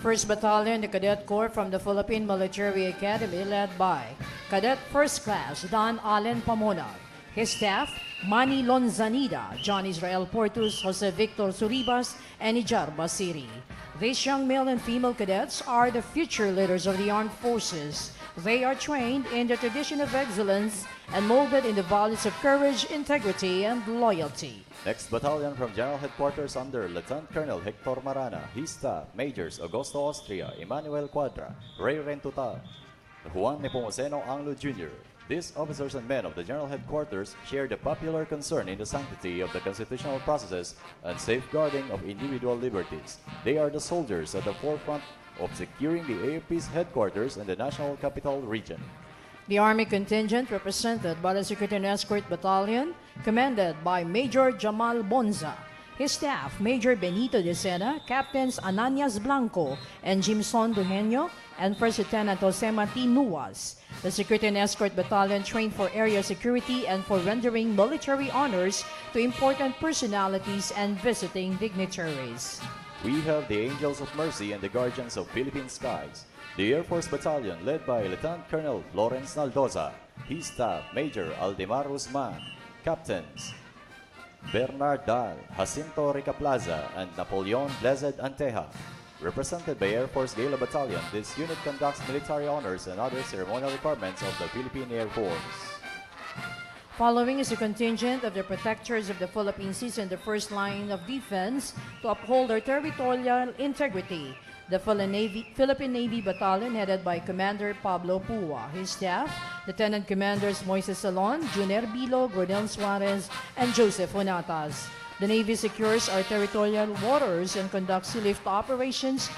[SPEAKER 4] 1st Battalion, the Cadet Corps from the Philippine Military Academy led by Cadet First Class Don Allen Pamonag. His staff, Manny Lonzanida, John Israel Portus, Jose Victor Suribas, and Ijar Basiri. These young male and female cadets are the future leaders of the armed forces. They are trained in the tradition of excellence and molded in the values of courage, integrity, and loyalty.
[SPEAKER 2] Next Battalion from General Headquarters under Lieutenant Colonel Hector Marana, his staff, Majors Augusto Austria, Emmanuel Cuadra, Ray Rentuta, Juan Nepomuceno Anglo Jr., These officers and men of the General Headquarters share the popular concern in the sanctity of the constitutional processes and safeguarding of individual liberties. They are the soldiers at the forefront of securing the AFP's headquarters in the National Capital Region.
[SPEAKER 4] The Army contingent represented by the Security Escort Battalion, commanded by Major Jamal Bonza. His staff, Major Benito de Sena, Captains Ananias Blanco and Jimson Duhenio, and First Lieutenant Jose Martin Nuas. The Security and Escort Battalion trained for area security and for rendering military honors to important personalities and visiting dignitaries.
[SPEAKER 2] We have the Angels of Mercy and the Guardians of Philippine Skies. The Air Force Battalion led by Lieutenant Colonel Lawrence Naldoza, his staff Major Aldemar Guzman, Captains Bernard Dal, Jacinto Ricaplaza, and Napoleon Blessed Anteja. Represented by Air Force Gala Battalion, this unit conducts military honors and other ceremonial requirements of the Philippine Air Force.
[SPEAKER 4] Following is a contingent of the protectors of the Philippine Seas in the first line of defense to uphold their territorial integrity. The Philippine Navy Battalion, headed by Commander Pablo Pua. His staff, Lieutenant Commanders Moises Salon, Junior Bilo, Gordel Suarez, and Joseph Honatas. The Navy secures our territorial waters and conducts sea lift operations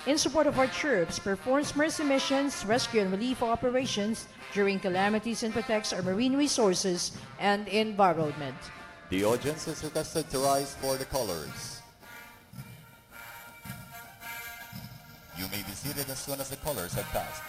[SPEAKER 4] in support of our troops, performs mercy missions, rescue and relief operations during calamities, and protects our marine resources and environment.
[SPEAKER 2] The audience is requested to rise for the colors. You may be seated as soon as the colors have passed.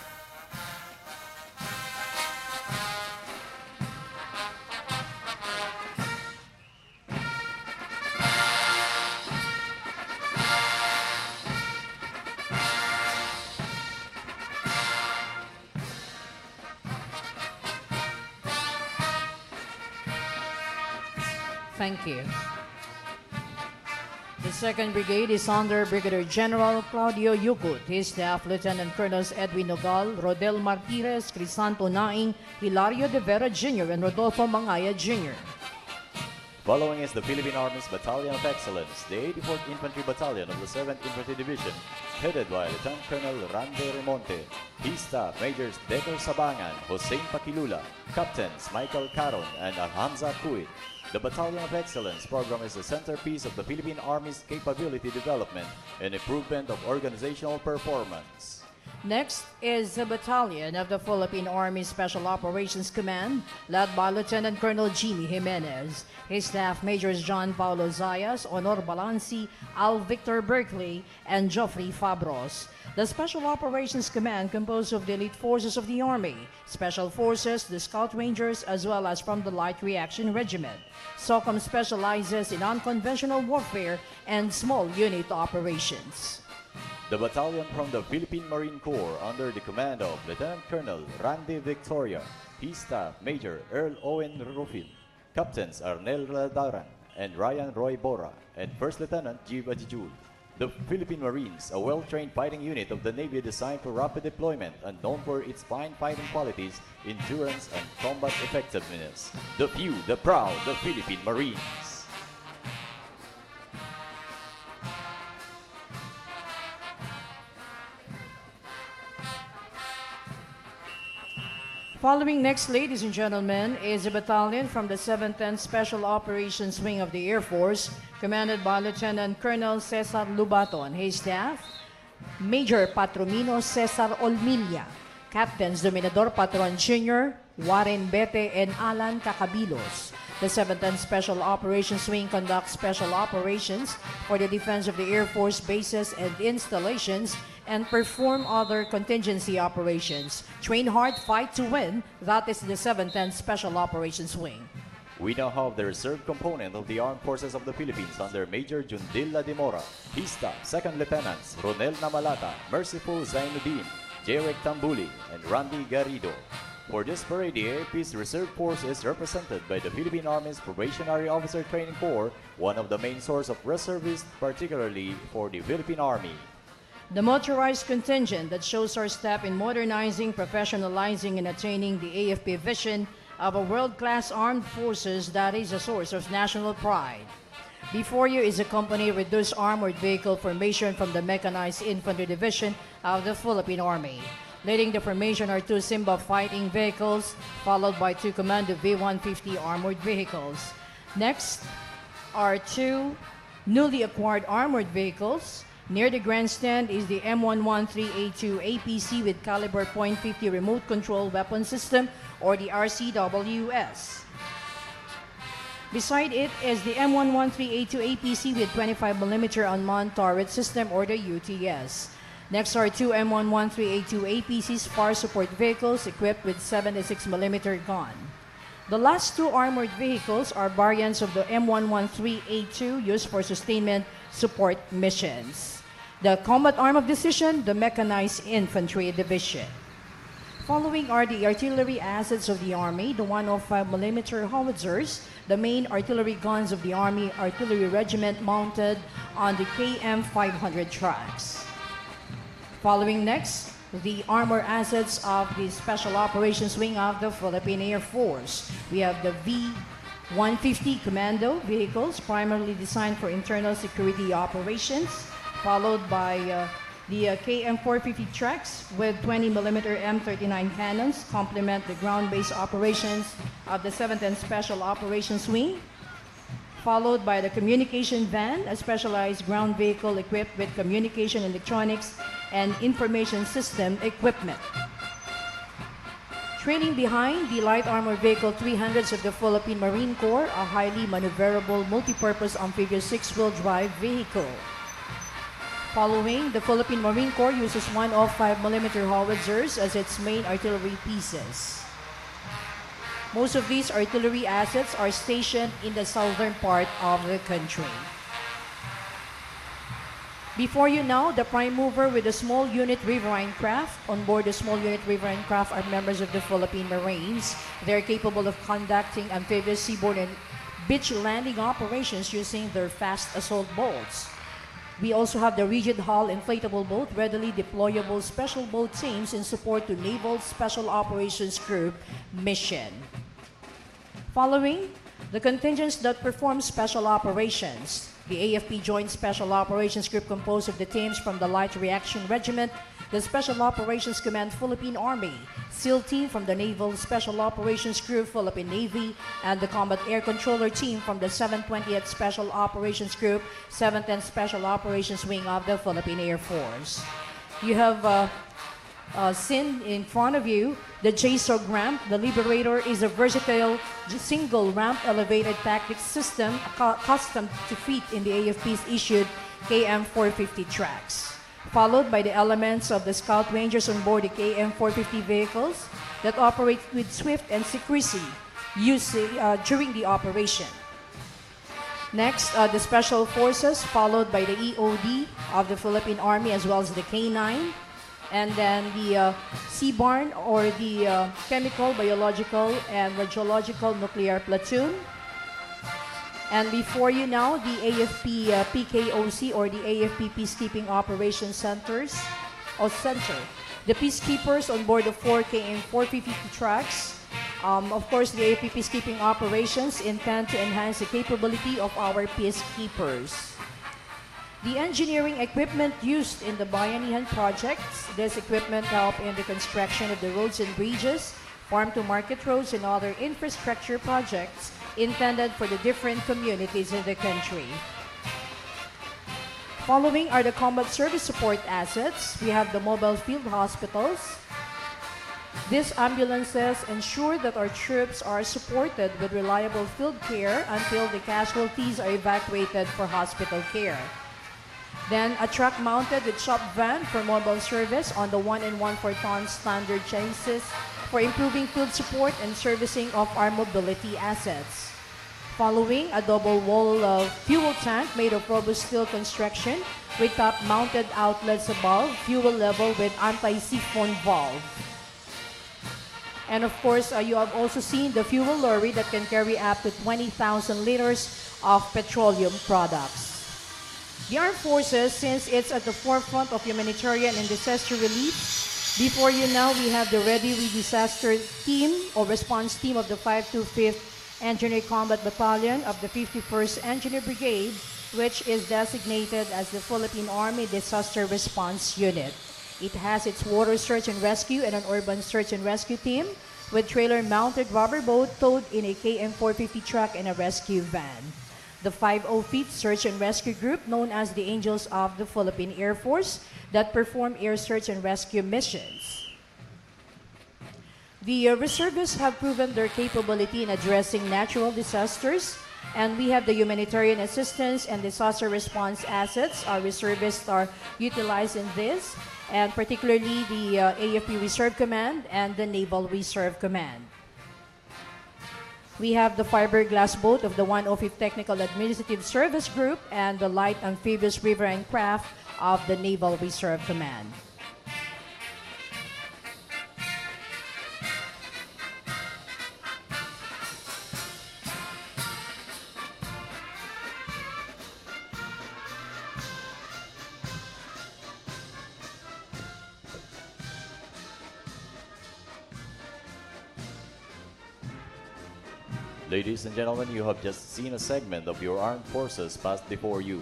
[SPEAKER 4] Thank you. The 2nd Brigade is under Brigadier General Claudio Yucut. His staff, Lieutenant Colonels Edwin Nogal, Rodel Martires, Crisanto Naing, Hilario de Vera Jr., and Rodolfo Mangaya Jr.
[SPEAKER 2] Following is the Philippine Army's Battalion of Excellence, the 84th Infantry Battalion of the 7th Infantry Division, headed by Lieutenant Colonel Rande Remonte. His staff, Majors Decker Sabangan, Hossein Pakilula, Captains Michael Caron, and Alhamza Kuit. The Battalion of Excellence program is the centerpiece of the Philippine Army's capability development and improvement of organizational performance.
[SPEAKER 4] Next is the Battalion of the Philippine Army Special Operations Command, led by Lieutenant Colonel Jimmy Jimenez. His staff, Majors John Paulo Zayas, Honor Balanci, Al Victor Berkeley, and Geoffrey Fabros. The Special Operations Command composed of the elite forces of the Army, Special Forces, the Scout Rangers, as well as from the Light Reaction Regiment. SOCOM specializes in unconventional warfare and small unit operations.
[SPEAKER 2] The battalion from the Philippine Marine Corps under the command of Lieutenant Colonel Randy Victoria, his staff Major Earl Owen Rufin, Captains Arnel Radaran and Ryan Roy Bora, and First Lieutenant Jeeve Ajijul. The Philippine Marines, a well-trained fighting unit of the Navy designed for rapid deployment and known for its fine fighting qualities, endurance, and combat effectiveness. The few, the proud, the Philippine Marines.
[SPEAKER 4] Following next, ladies and gentlemen, is a battalion from the 7th and Special Operations Wing of the Air Force, commanded by Lieutenant Colonel Cesar Lubaton. His staff, Major Patromino Cesar Olmilla, Captains Dominador Patron Jr., Warren Bete, and Alan Cacabilos. The 7th and Special Operations Wing conducts special operations for the defense of the Air Force bases and installations and perform other contingency operations. Train hard, fight to win. That is the 7th and Special Operations Wing.
[SPEAKER 2] We now have the reserve component of the Armed Forces of the Philippines under Major Jundilla de Mora, his staff, 2nd Lieutenants Ronel Namalata, Merciful Zainuddin, Jarek Tambuli, and Randy Garrido. For this parade, the AFP's Reserve Force is represented by the Philippine Army's Probationary Officer Training Corps, one of the main source of reservists, particularly for the Philippine Army.
[SPEAKER 4] The motorized contingent that shows our step in modernizing, professionalizing, and attaining the AFP vision of a world-class armed forces that is a source of national pride. Before you is a company reduced armored vehicle formation from the Mechanized Infantry Division of the Philippine Army. Leading the formation are two Simba fighting vehicles, followed by two Commando V-150 armored vehicles. Next are two newly acquired armored vehicles. Near the grandstand is the M113A2 APC with caliber .50 remote control weapon system, or the RCWS. Beside it is the M113A2 APC with 25mm unmanned turret system, or the UTS. Next are two M113A2 APC spar support vehicles equipped with 76mm gun. The last two armored vehicles are variants of the M113A2 used for sustainment support missions. The combat arm of decision, the Mechanized Infantry Division. Following are the artillery assets of the Army, the 105mm howitzers, the main artillery guns of the Army Artillery Regiment mounted on the KM500 tracks. Following next, the armor assets of the Special Operations Wing of the Philippine Air Force. We have the V-150 Commando vehicles, primarily designed for internal security operations, followed by the KM450 tracks with 20mm M39 cannons, complement the ground-based operations of the 7th and Special Operations Wing, followed by the communication van, a specialized ground vehicle equipped with communication electronics and information system equipment. Trailing behind the Light Armor Vehicle 300s of the Philippine Marine Corps, a highly maneuverable multi-purpose amphibious 6-wheel drive vehicle. Following, the Philippine Marine Corps uses 105mm howitzers as its main artillery pieces. Most of these artillery assets are stationed in the southern part of the country. Before you now, the prime mover with the small unit riverine craft. On board the small unit riverine craft are members of the Philippine Marines. They are capable of conducting amphibious seaborne and beach landing operations using their fast assault boats. We also have the rigid hull inflatable boat, readily deployable special boat teams in support to Naval Special Operations Group mission. Following, the contingents that perform special operations. The AFP Joint Special Operations Group composed of the teams from the Light Reaction Regiment, the Special Operations Command Philippine Army, SEAL Team from the Naval Special Operations Group Philippine Navy, and the Combat Air Controller Team from the 720th Special Operations Group, 7th and Special Operations Wing of the Philippine Air Force. You have seen in front of you the JSOG ramp. The Liberator is a versatile single ramp elevated tactics system custom to fit in the AFP's issued KM450 tracks, followed by the elements of the Scout Rangers on board the KM450 vehicles that operate with swift and secrecy during the operation. Next, the Special Forces, followed by the EOD of the Philippine Army as well as the K9, and then the Seaborne or the Chemical, Biological, and Radiological Nuclear Platoon. And before you now, the AFP PKOC or the AFP Peacekeeping Operations Centers or Center. The peacekeepers on board the 4 KM450 tracks. Of course, the AFP Peacekeeping Operations intend to enhance the capability of our peacekeepers. The engineering equipment used in the Bayanihan projects. This equipment help in the construction of the roads and bridges, farm-to-market roads, and other infrastructure projects intended for the different communities in the country. Following are the combat service support assets. We have the mobile field hospitals. These ambulances ensure that our troops are supported with reliable field care until the casualties are evacuated for hospital care. Then a truck mounted with shop van for mobile service on the 1 1/4 ton standard chassis for improving field support and servicing of our mobility assets. Following, a double wall fuel tank made of robust steel construction with top mounted outlets above, fuel level with anti-siphon valve. And of course, you have also seen the fuel lorry that can carry up to 20,000 liters of petroleum products. The Armed Forces, since it's at the forefront of humanitarian and disaster relief, before you now, we have the Ready Disaster Team or Response Team of the 525th Engineer Combat Battalion of the 51st Engineer Brigade, which is designated as the Philippine Army Disaster Response Unit. It has its water search and rescue and an urban search and rescue team with trailer-mounted rubber boat towed in a KM450 truck and a rescue van. The 505th Search and Rescue Group, known as the Angels of the Philippine Air Force, that perform air search and rescue missions. The reservists have proven their capability in addressing natural disasters, and we have the humanitarian assistance and disaster response assets. Our reservists are utilized in this, and particularly the AFP Reserve Command and the Naval Reserve Command. We have the fiberglass boat of the 105th Technical Administrative Service Group and the light amphibious riverine craft of the Naval Reserve Command.
[SPEAKER 2] Ladies and gentlemen, you have just seen a segment of your armed forces pass before you.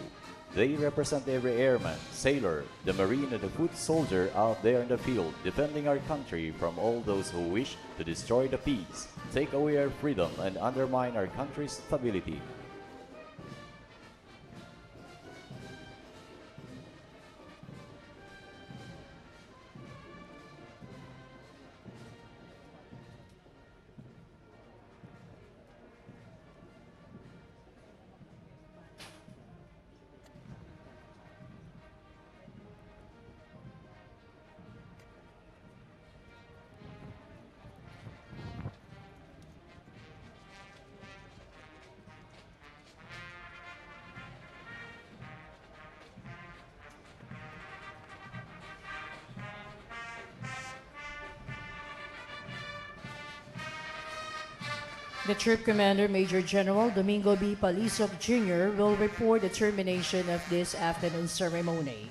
[SPEAKER 2] They represent every airman, sailor, the marine, and the foot soldier out there in the field, defending our country from all those who wish to destroy the peace, take away our freedom, and undermine our country's stability.
[SPEAKER 4] The Troop Commander, Major General Domingo B. Palisok Jr. will report the termination of this afternoon ceremony.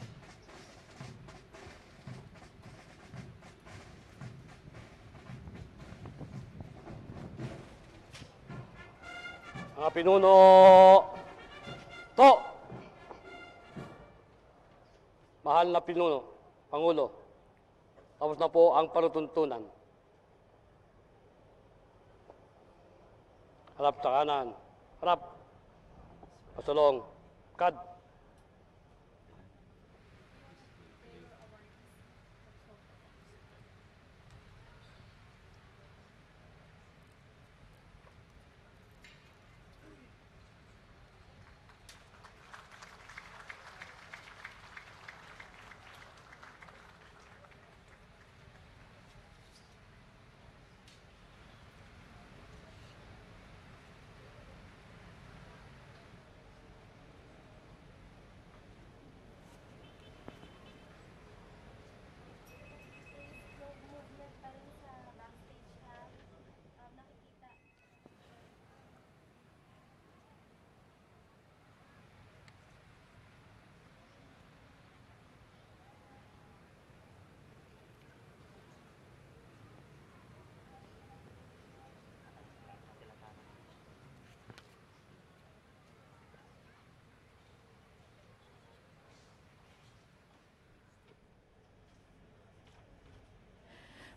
[SPEAKER 3] Mga pinuno, to! Mahal na pinuno, Pangulo, tapos na po ang parutuntunan. Harap sa kanan, harap, pasulong, kad.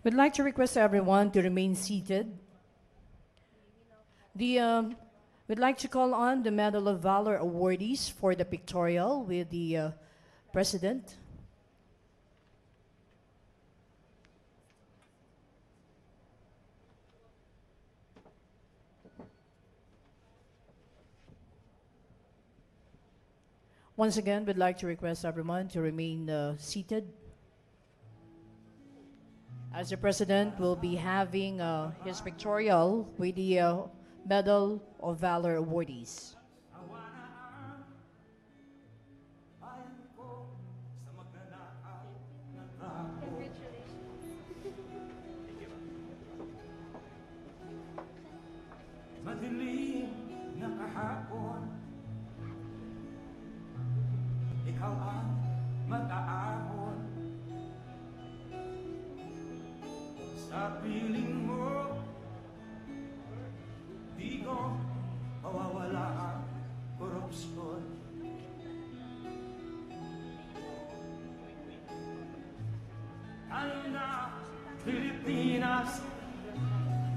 [SPEAKER 4] We'd like to request everyone to remain seated. We'd like to call on the Medal of Valor awardees for the pictorial with the President. Once again, we'd like to request everyone to remain seated, as the President will be having his pictorial with the Medal of Valor awardees.
[SPEAKER 7] Madilim na kahapon, ikaw ang mag-aahon sa piling mo. Di ko mawawala ang korupsyon. Pilipinas,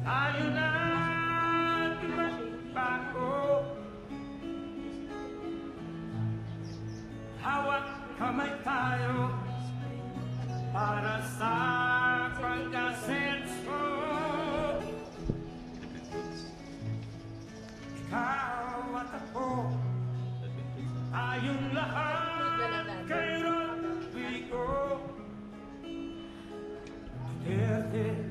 [SPEAKER 7] tayo na magbago. Hawak kamay tayo para sa pagkasenso. Ikaw at ako, tayong lahat kay Rodrigo Duterte,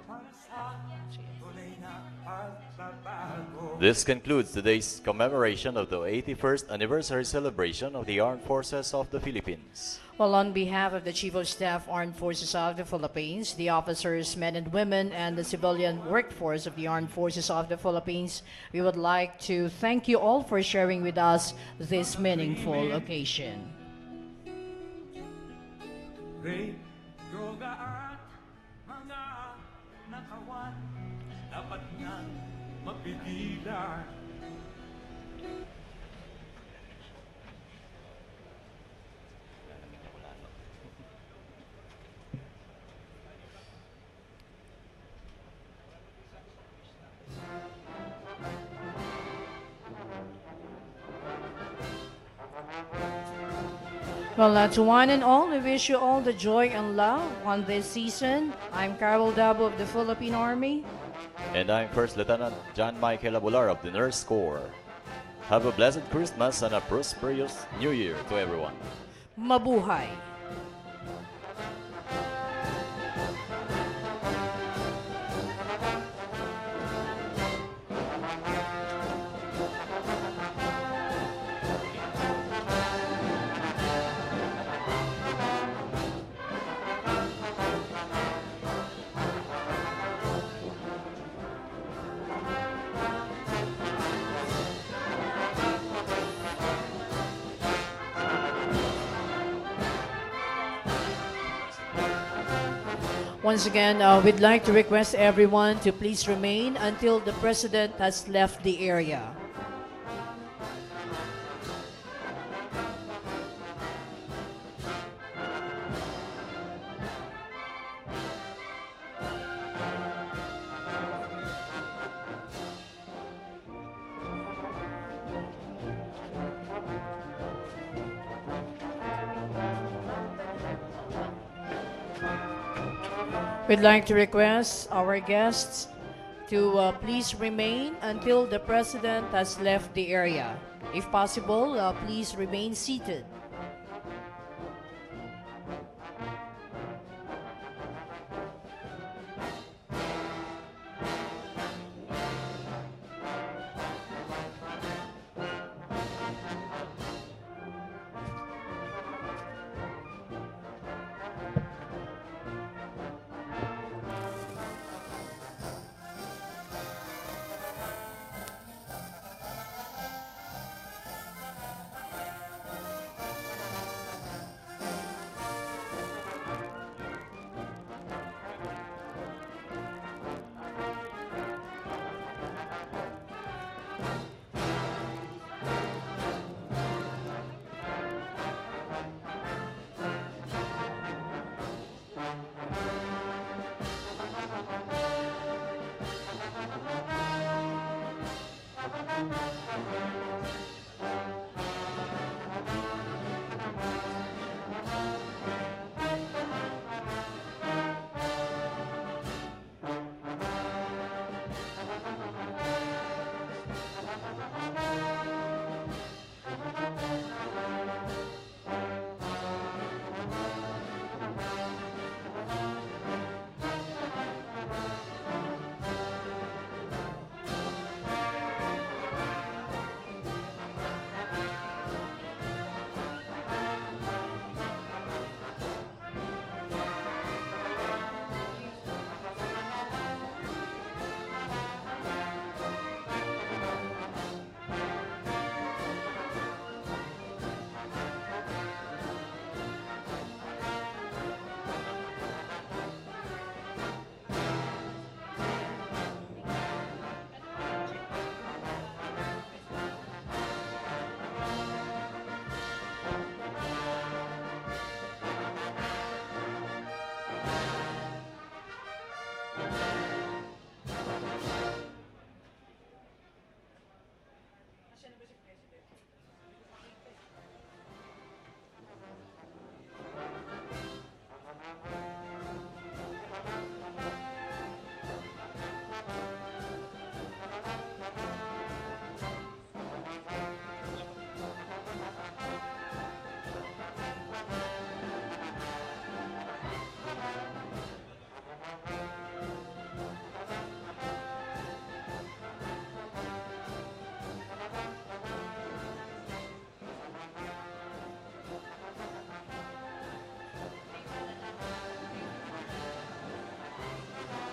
[SPEAKER 7] para sa tunay na pagbabago.
[SPEAKER 2] This concludes today's commemoration of the 81st anniversary celebration of the Armed Forces of the Philippines.
[SPEAKER 4] Well, on behalf of the Chief of Staff, Armed Forces of the Philippines, the officers, men and women, and the civilian workforce of the Armed Forces of the Philippines, we would like to thank you all for sharing with us this meaningful occasion.
[SPEAKER 7] Rape, droga at mga nakawan, dapat nang mapigilan.
[SPEAKER 4] Well, to one and all, we wish you all the joy and love on this season. I'm Carol Dabo of the Philippine Army.
[SPEAKER 2] And I'm First Lieutenant John Michael Abular of the Nurse Corps. Have a blessed Christmas and a prosperous New Year to everyone.
[SPEAKER 4] Mabuhay! Once again, we'd like to request everyone to please remain until the President has left the area. We'd like to request our guests to please remain until the President has left the area. If possible, please remain seated.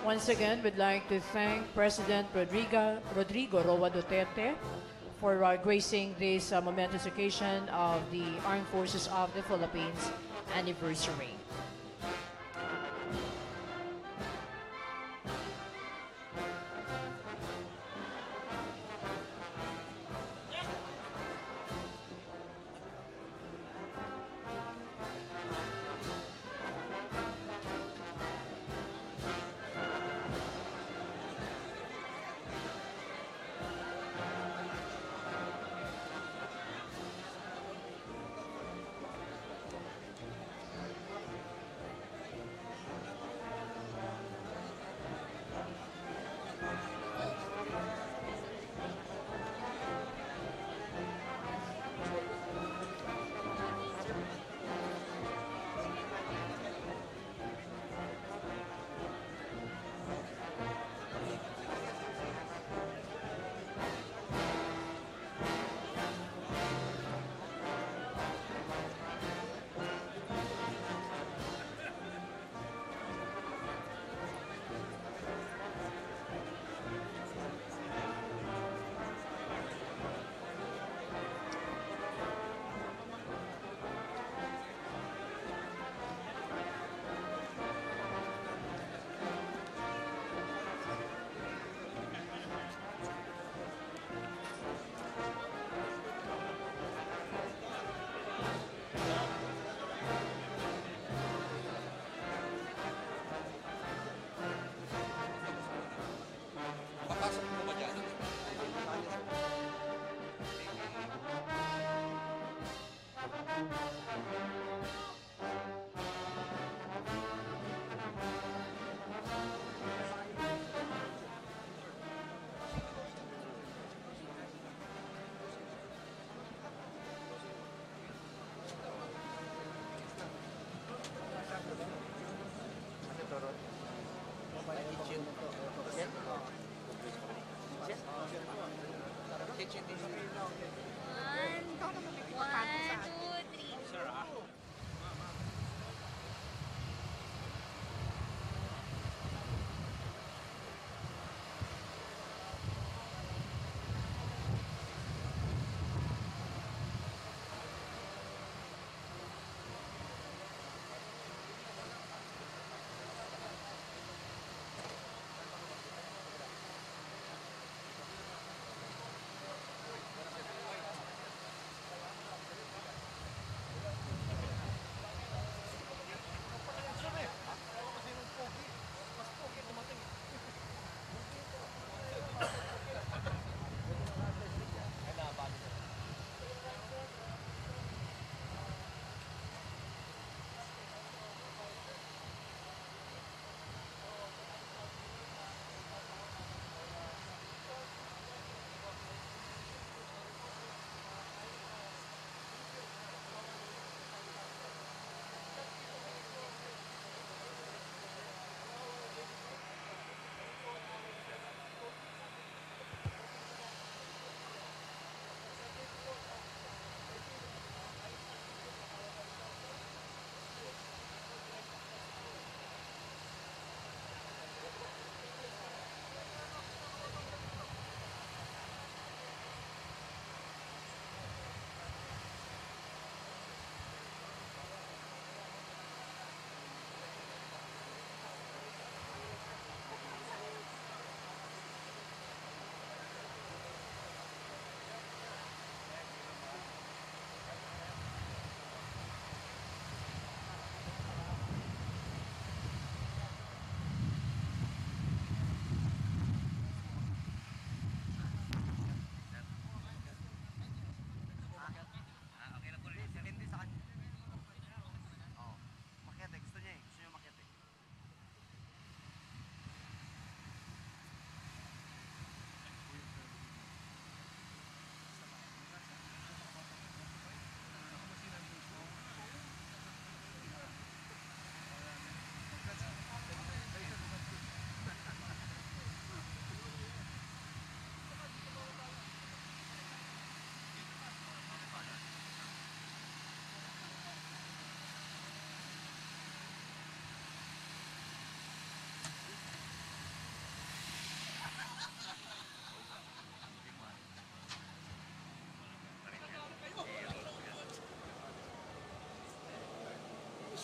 [SPEAKER 4] Once again, we'd like to thank President Rodrigo Roa Duterte for gracing this momentous occasion of the Armed Forces of the Philippines anniversary.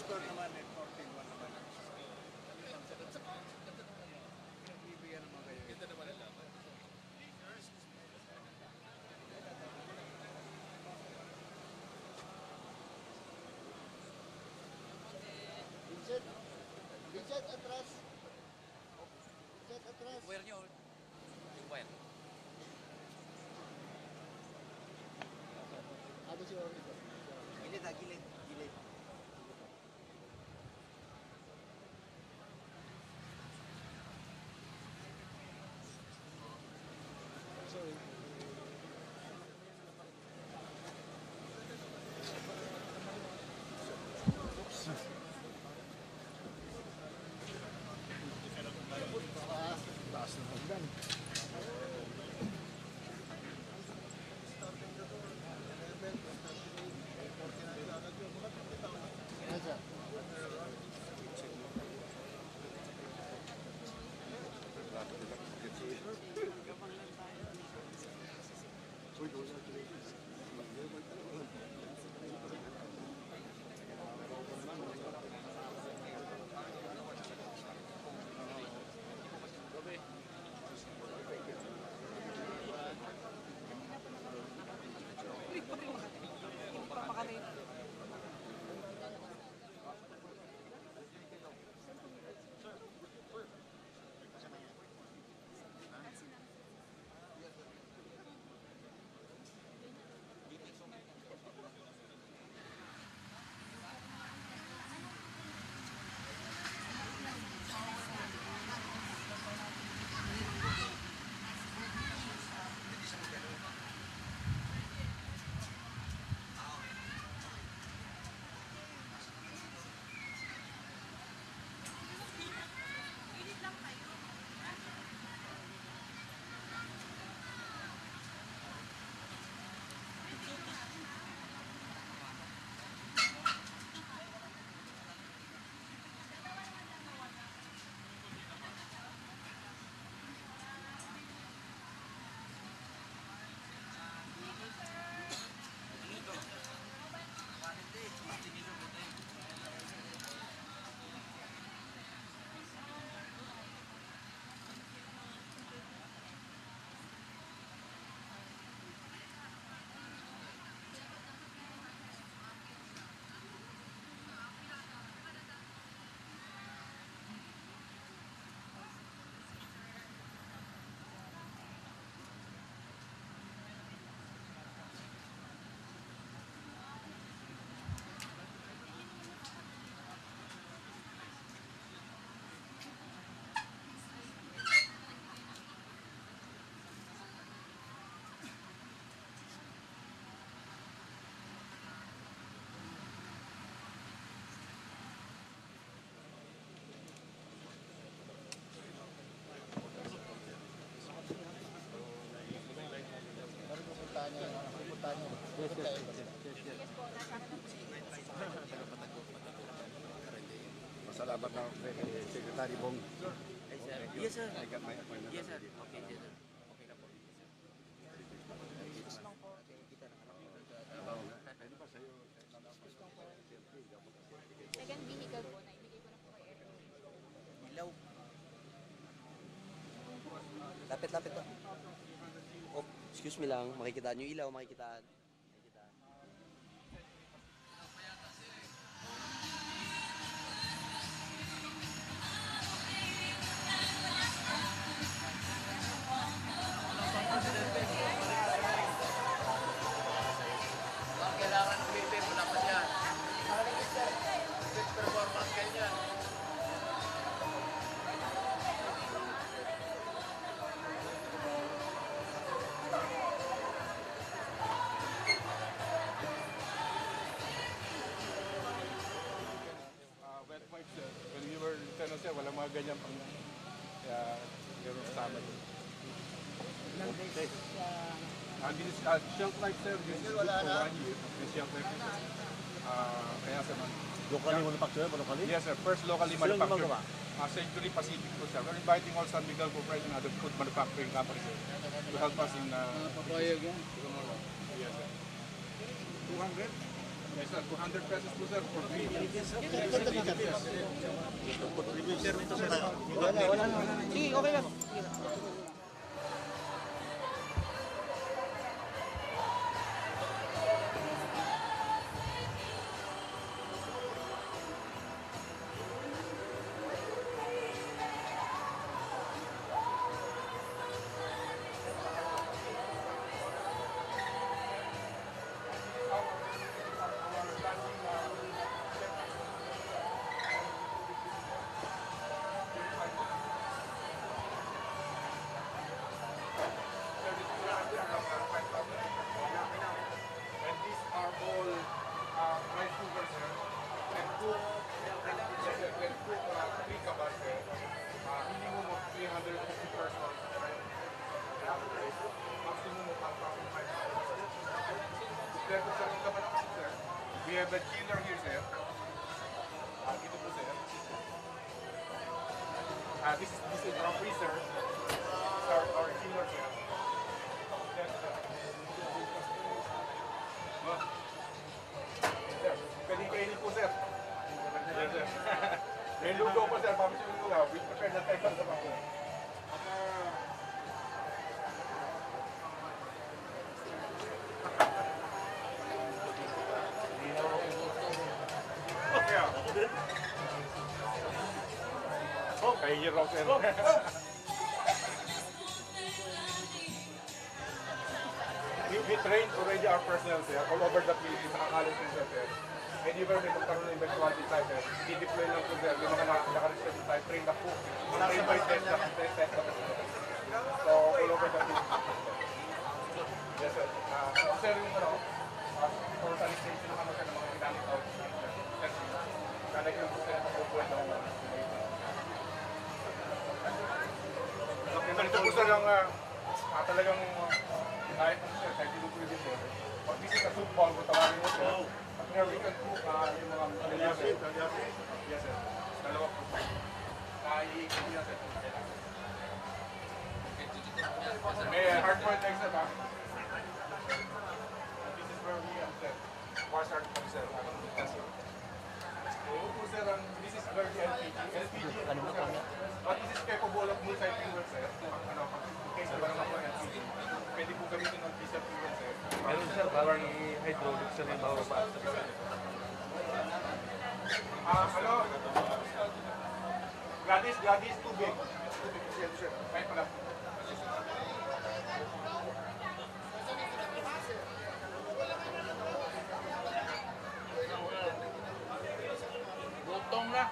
[SPEAKER 8] score naman eh, 14-1 naman. Vincent, Vincent, atras. Vincent, atras.
[SPEAKER 9] Wire nyo. Yung wire.
[SPEAKER 8] Ano si Ori?
[SPEAKER 9] Gilid ha, gilid. Gilid.
[SPEAKER 8] Sorry. Taas ng hagdan. Masalamat na kay Secretary Bong.
[SPEAKER 9] Yes, sir.
[SPEAKER 8] I got my appointment.
[SPEAKER 9] Yes, sir. Okay, yes, sir. Okay na po.
[SPEAKER 10] Second vehicle po na ibigay ko na po kay Edwin.
[SPEAKER 9] Ilaw. Lapit-lapit po. Oh, excuse me lang. Makikita nyo ilaw, makikitaan.
[SPEAKER 6] Kailangan ulitin, wala pa yan. Fit performance, ganyan.
[SPEAKER 8] Wet wipes, sir. When we were lieutenant, sir, walang mga ganyan pang kaya meron kasama doon. Okay. This shelf life, sir, this is good for 1 year. This shelf life, sir. Kaya sa man.
[SPEAKER 5] Locally manufactured, locally?
[SPEAKER 8] Yes, sir. First locally
[SPEAKER 5] Sino
[SPEAKER 8] manufactured.
[SPEAKER 5] gumagawa?
[SPEAKER 8] Century Pacific po, sir. We're inviting all San Miguel Corporation and other food manufacturing companies, sir, to help us in...
[SPEAKER 1] Papayag yan.
[SPEAKER 8] Yes, sir. 200? Yes, sir. 200 pesos po, sir, for 3 years.
[SPEAKER 9] Sige, okay lang.
[SPEAKER 8] And these are all rice cookers, sir. And cook, yes, sir, can cook 3 kabal, sir. Minimum of 350 persons, right? Maximum of 1,500. Kompleto, sir, yung kabal, sir. We have a chiller here, sir. Dito po, sir. This is our freezer. This is our chiller, sir. Kompleto, sir. Sir, pwedeng kainin po, sir. Yes, sir. May lugaw po, sir. Mami siya yung lugaw. We prepare na tayo sa mga. Kaya raw, sir. We trained already our personnel, sir, all over the Philippines, nakakalit po, sir. And even may magkaroon ng eventuality tayo, sir, i-deploy lang po, sir, yung mga nakaregister tayo, train na po. Train by test na po, So, all over the Philippines. Yes, sir. Sir, yung for sanitation ng sir, ng mga ginamit out. Sir, kanag yung po, sir, pagpupuan ng ito po, sir, yung talagang kahit dilutuin din, sir. Pag visit sa soup bowl, kung tawagin mo, sir, here we can cook yung mga kalyasi. Yes, sir. Dalawa po. Iikot niya, sir. May hard-boiled eggs, sir, ha? This is where we sir. Wash our cup, sir. So, po, sir, this is where the LPG. LPG, but this is capable of multi-fuel, sir. In case na naman po LPG. Pwede po gamitin ng diesel fuel, sir.
[SPEAKER 11] Meron, sir, parang hydraulic, sir, yung bababa.
[SPEAKER 8] Hello? Gladys, tubig. Tubig, sir. Kahit pala.
[SPEAKER 6] Gutom na.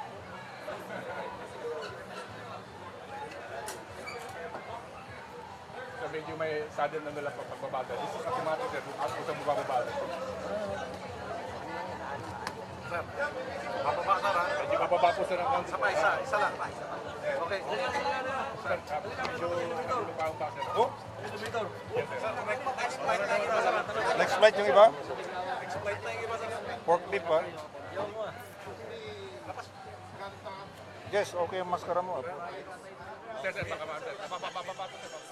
[SPEAKER 8] So medyo may sudden na nila pagbabada. This is automatic, sir. At kung saan mababada. Sir, bababa, sir, ha? Medyo bababa po, sir, ang konti. Isa lang. Okay. Sir, medyo lupaang pa, sir. Oh? Yes, sir.
[SPEAKER 11] Next flight yung iba? Pork beef ba? Yes, okay yung maskara mo.
[SPEAKER 8] Sir, baka ba, sir. Bababa po, sir.